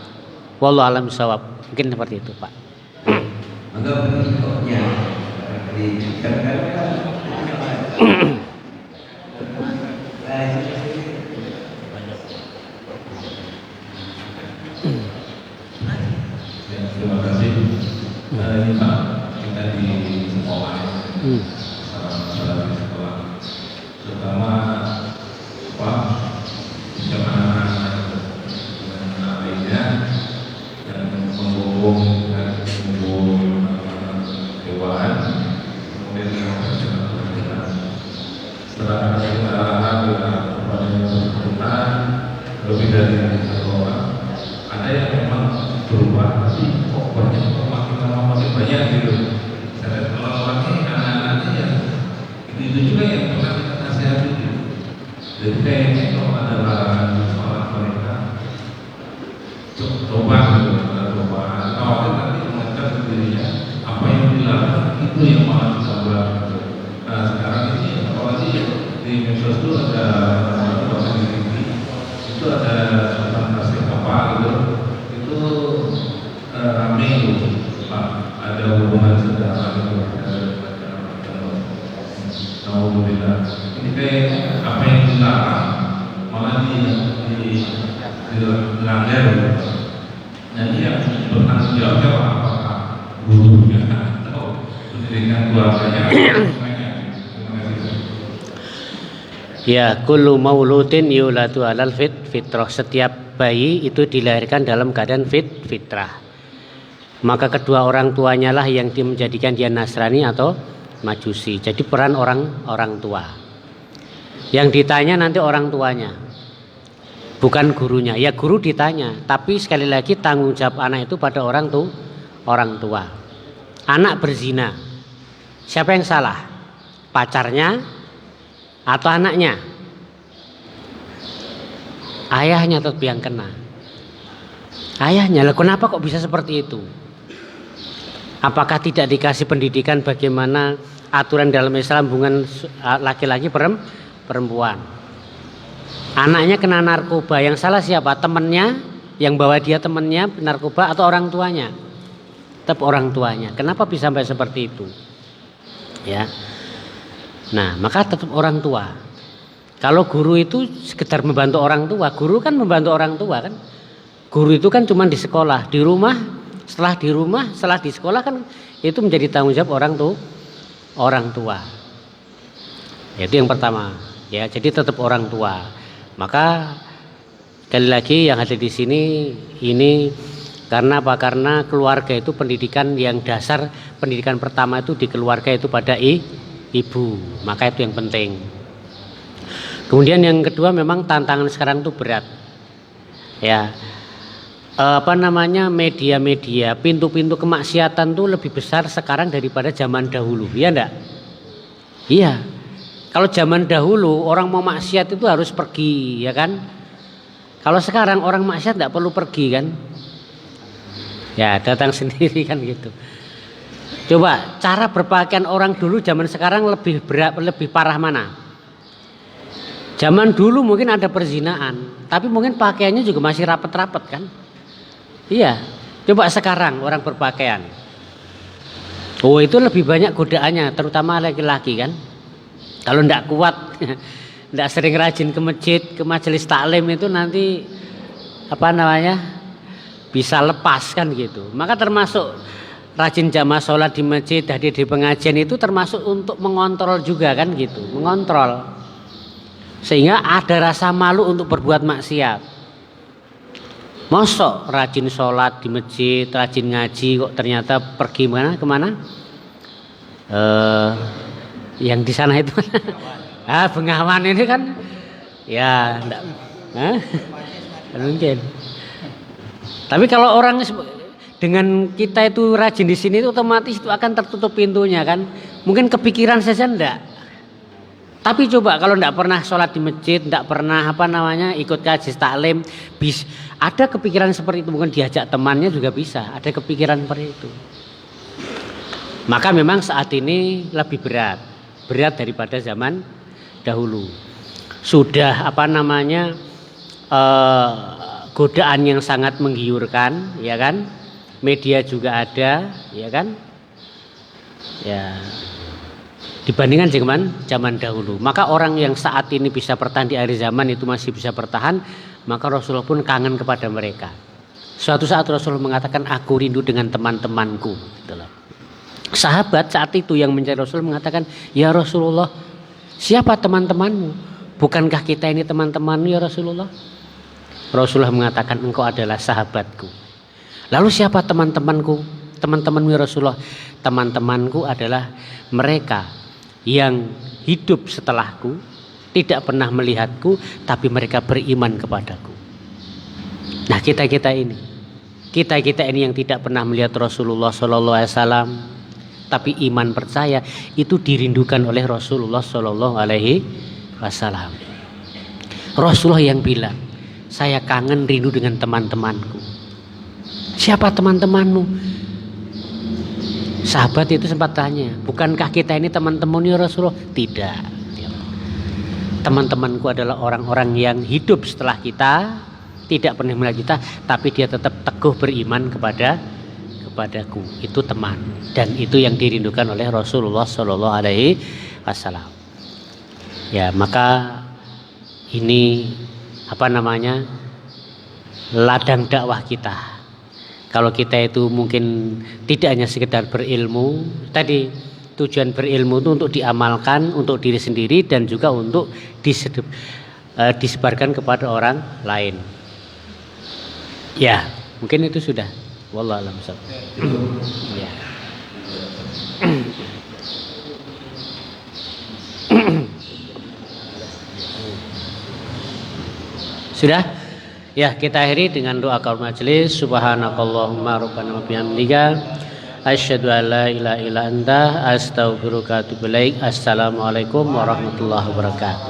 Wallahu a'lam bishawab. Mungkin seperti itu Pak.
Maka bentuknya
terima kasih. Ini Pak, kita di sekolah, sekolah, terutama Pak, bagaimana lainnya dan menghubung hewan, kemudian setelah lebih dari satu orang, ada yang memang berubah, tapi kok makin lama makin banyak gitu. Saya lihat orang-orangnya anak-anaknya ya itu juga yang pernah kita nasihati gitu. Jadi kayaknya kalau ada larangan sholat mereka coba gitu, coba khawatir nanti mengajar sendirinya apa yang dilarang itu yang malah disabar gitu. Nah sekarang ini apalagi di medsos itu ada itu ada Alhamdulillah. Ini kayak apa yang dilarang malah dilanggar. Nah ini yang bertanggung jawabnya apakah gurunya atau pendidikan keluarganya?
Ya, kullu mauludin yuladu alal fitrah. Setiap bayi itu dilahirkan dalam keadaan fitrah. Maka kedua orang tuanya lah yang menjadikan dia Nasrani atau Majusi. Jadi peran orang tua. Yang ditanya nanti orang tuanya, bukan gurunya. Ya guru ditanya, tapi sekali lagi tanggung jawab anak itu pada orang tua. Anak berzina, siapa yang salah? Pacarnya atau anaknya? Ayahnya tetap yang kena. Ayahnya. Lah kenapa kok bisa seperti itu? Apakah tidak dikasih pendidikan bagaimana aturan dalam Islam hubungan laki-laki perempuan? Anaknya kena narkoba, yang salah siapa? Temannya yang bawa dia, temannya narkoba atau orang tuanya? Tetap orang tuanya. Kenapa bisa sampai seperti itu? Ya. Nah, maka tetap orang tua. Kalau guru itu sekedar membantu orang tua, guru kan membantu orang tua kan. Guru itu kan cuma di sekolah, di rumah. Setelah di sekolah kan itu menjadi tanggung jawab orang tua. Itu yang pertama. Ya, jadi tetap orang tua. Maka sekali lagi yang ada di sini ini karena apa? Karena keluarga itu pendidikan yang dasar, pendidikan pertama itu di keluarga itu pada ibu. Maka itu yang penting. Kemudian yang kedua memang tantangan sekarang itu berat. Ya. Media-media, pintu-pintu kemaksiatan tuh lebih besar sekarang daripada zaman dahulu, iya enggak? Iya. Kalau zaman dahulu orang mau maksiat itu harus pergi, ya kan? Kalau sekarang orang maksiat enggak perlu pergi kan? Ya, datang sendiri kan gitu. Coba cara berpakaian orang dulu zaman sekarang lebih parah mana? Zaman dulu mungkin ada perzinaan, tapi mungkin pakaiannya juga masih rapet-rapet kan? Iya, coba sekarang orang berpakaian. Oh itu lebih banyak godaannya, terutama laki-laki kan. Kalau ndak kuat, ndak sering rajin ke masjid, ke majelis taklim itu nanti bisa lepas kan gitu. Maka termasuk rajin jamaah sholat di masjid, hadir di pengajian itu termasuk untuk mengontrol juga kan gitu, mengontrol. Sehingga ada rasa malu untuk berbuat maksiat. Mosok rajin sholat di masjid, rajin ngaji kok ternyata pergi kemana? Yang di sana itu, Bengawan ini kan, ya, enggak, mungkin. Tapi kalau orang dengan kita itu rajin di sini itu otomatis itu akan tertutup pintunya kan, mungkin kepikiran saja enggak. Tapi coba kalau enggak pernah sholat di masjid, enggak pernah ikut kajian taklim, ada kepikiran seperti itu, mungkin diajak temannya juga bisa, ada kepikiran seperti itu. Maka memang saat ini lebih berat daripada zaman dahulu. Sudah godaan yang sangat menggiurkan, ya kan? Media juga ada, ya kan? Ya. Dibandingkan zaman dahulu. Maka orang yang saat ini bisa bertahan di akhir zaman itu masih bisa bertahan, maka Rasulullah pun kangen kepada mereka. Suatu saat Rasulullah mengatakan, aku rindu dengan teman-temanku. Sahabat saat itu yang mencari Rasul mengatakan, ya Rasulullah, siapa teman-temanmu? Bukankah kita ini teman-temanmu ya Rasulullah? Rasulullah mengatakan, engkau adalah sahabatku. Lalu siapa teman-temanku? Teman-temanmu ya Rasulullah? Teman-temanku adalah mereka yang hidup setelahku, tidak pernah melihatku, tapi mereka beriman kepadaku. Nah kita ini yang tidak pernah melihat Rasulullah SAW, tapi iman percaya itu dirindukan oleh Rasulullah SAW. Rasulullah yang bilang, saya kangen rindu dengan teman-temanku. Siapa teman-temanmu? Sahabat itu sempat tanya, bukankah kita ini teman-teman ya Rasulullah? Tidak. Teman-temanku adalah orang-orang yang hidup setelah kita, tidak pernah melihat kita, tapi dia tetap teguh beriman kepadaku. Itu teman, dan itu yang dirindukan oleh Rasulullah SAW. Ya, maka ini ladang dakwah kita. Kalau kita itu mungkin tidak hanya sekedar berilmu, tadi tujuan berilmu itu untuk diamalkan untuk diri sendiri dan juga untuk disebarkan kepada orang lain. Ya, mungkin itu sudah. Wallahu a'lam bishawab. Ya. Sudah? Ya, kita akhiri dengan doa kaul majelis. Subhanakallahumma rabbana wa bihamdika asyhadu an la ilaha illa anta astaghfiruka wa atubu ilaik. Assalamualaikum warahmatullahi wabarakatuh.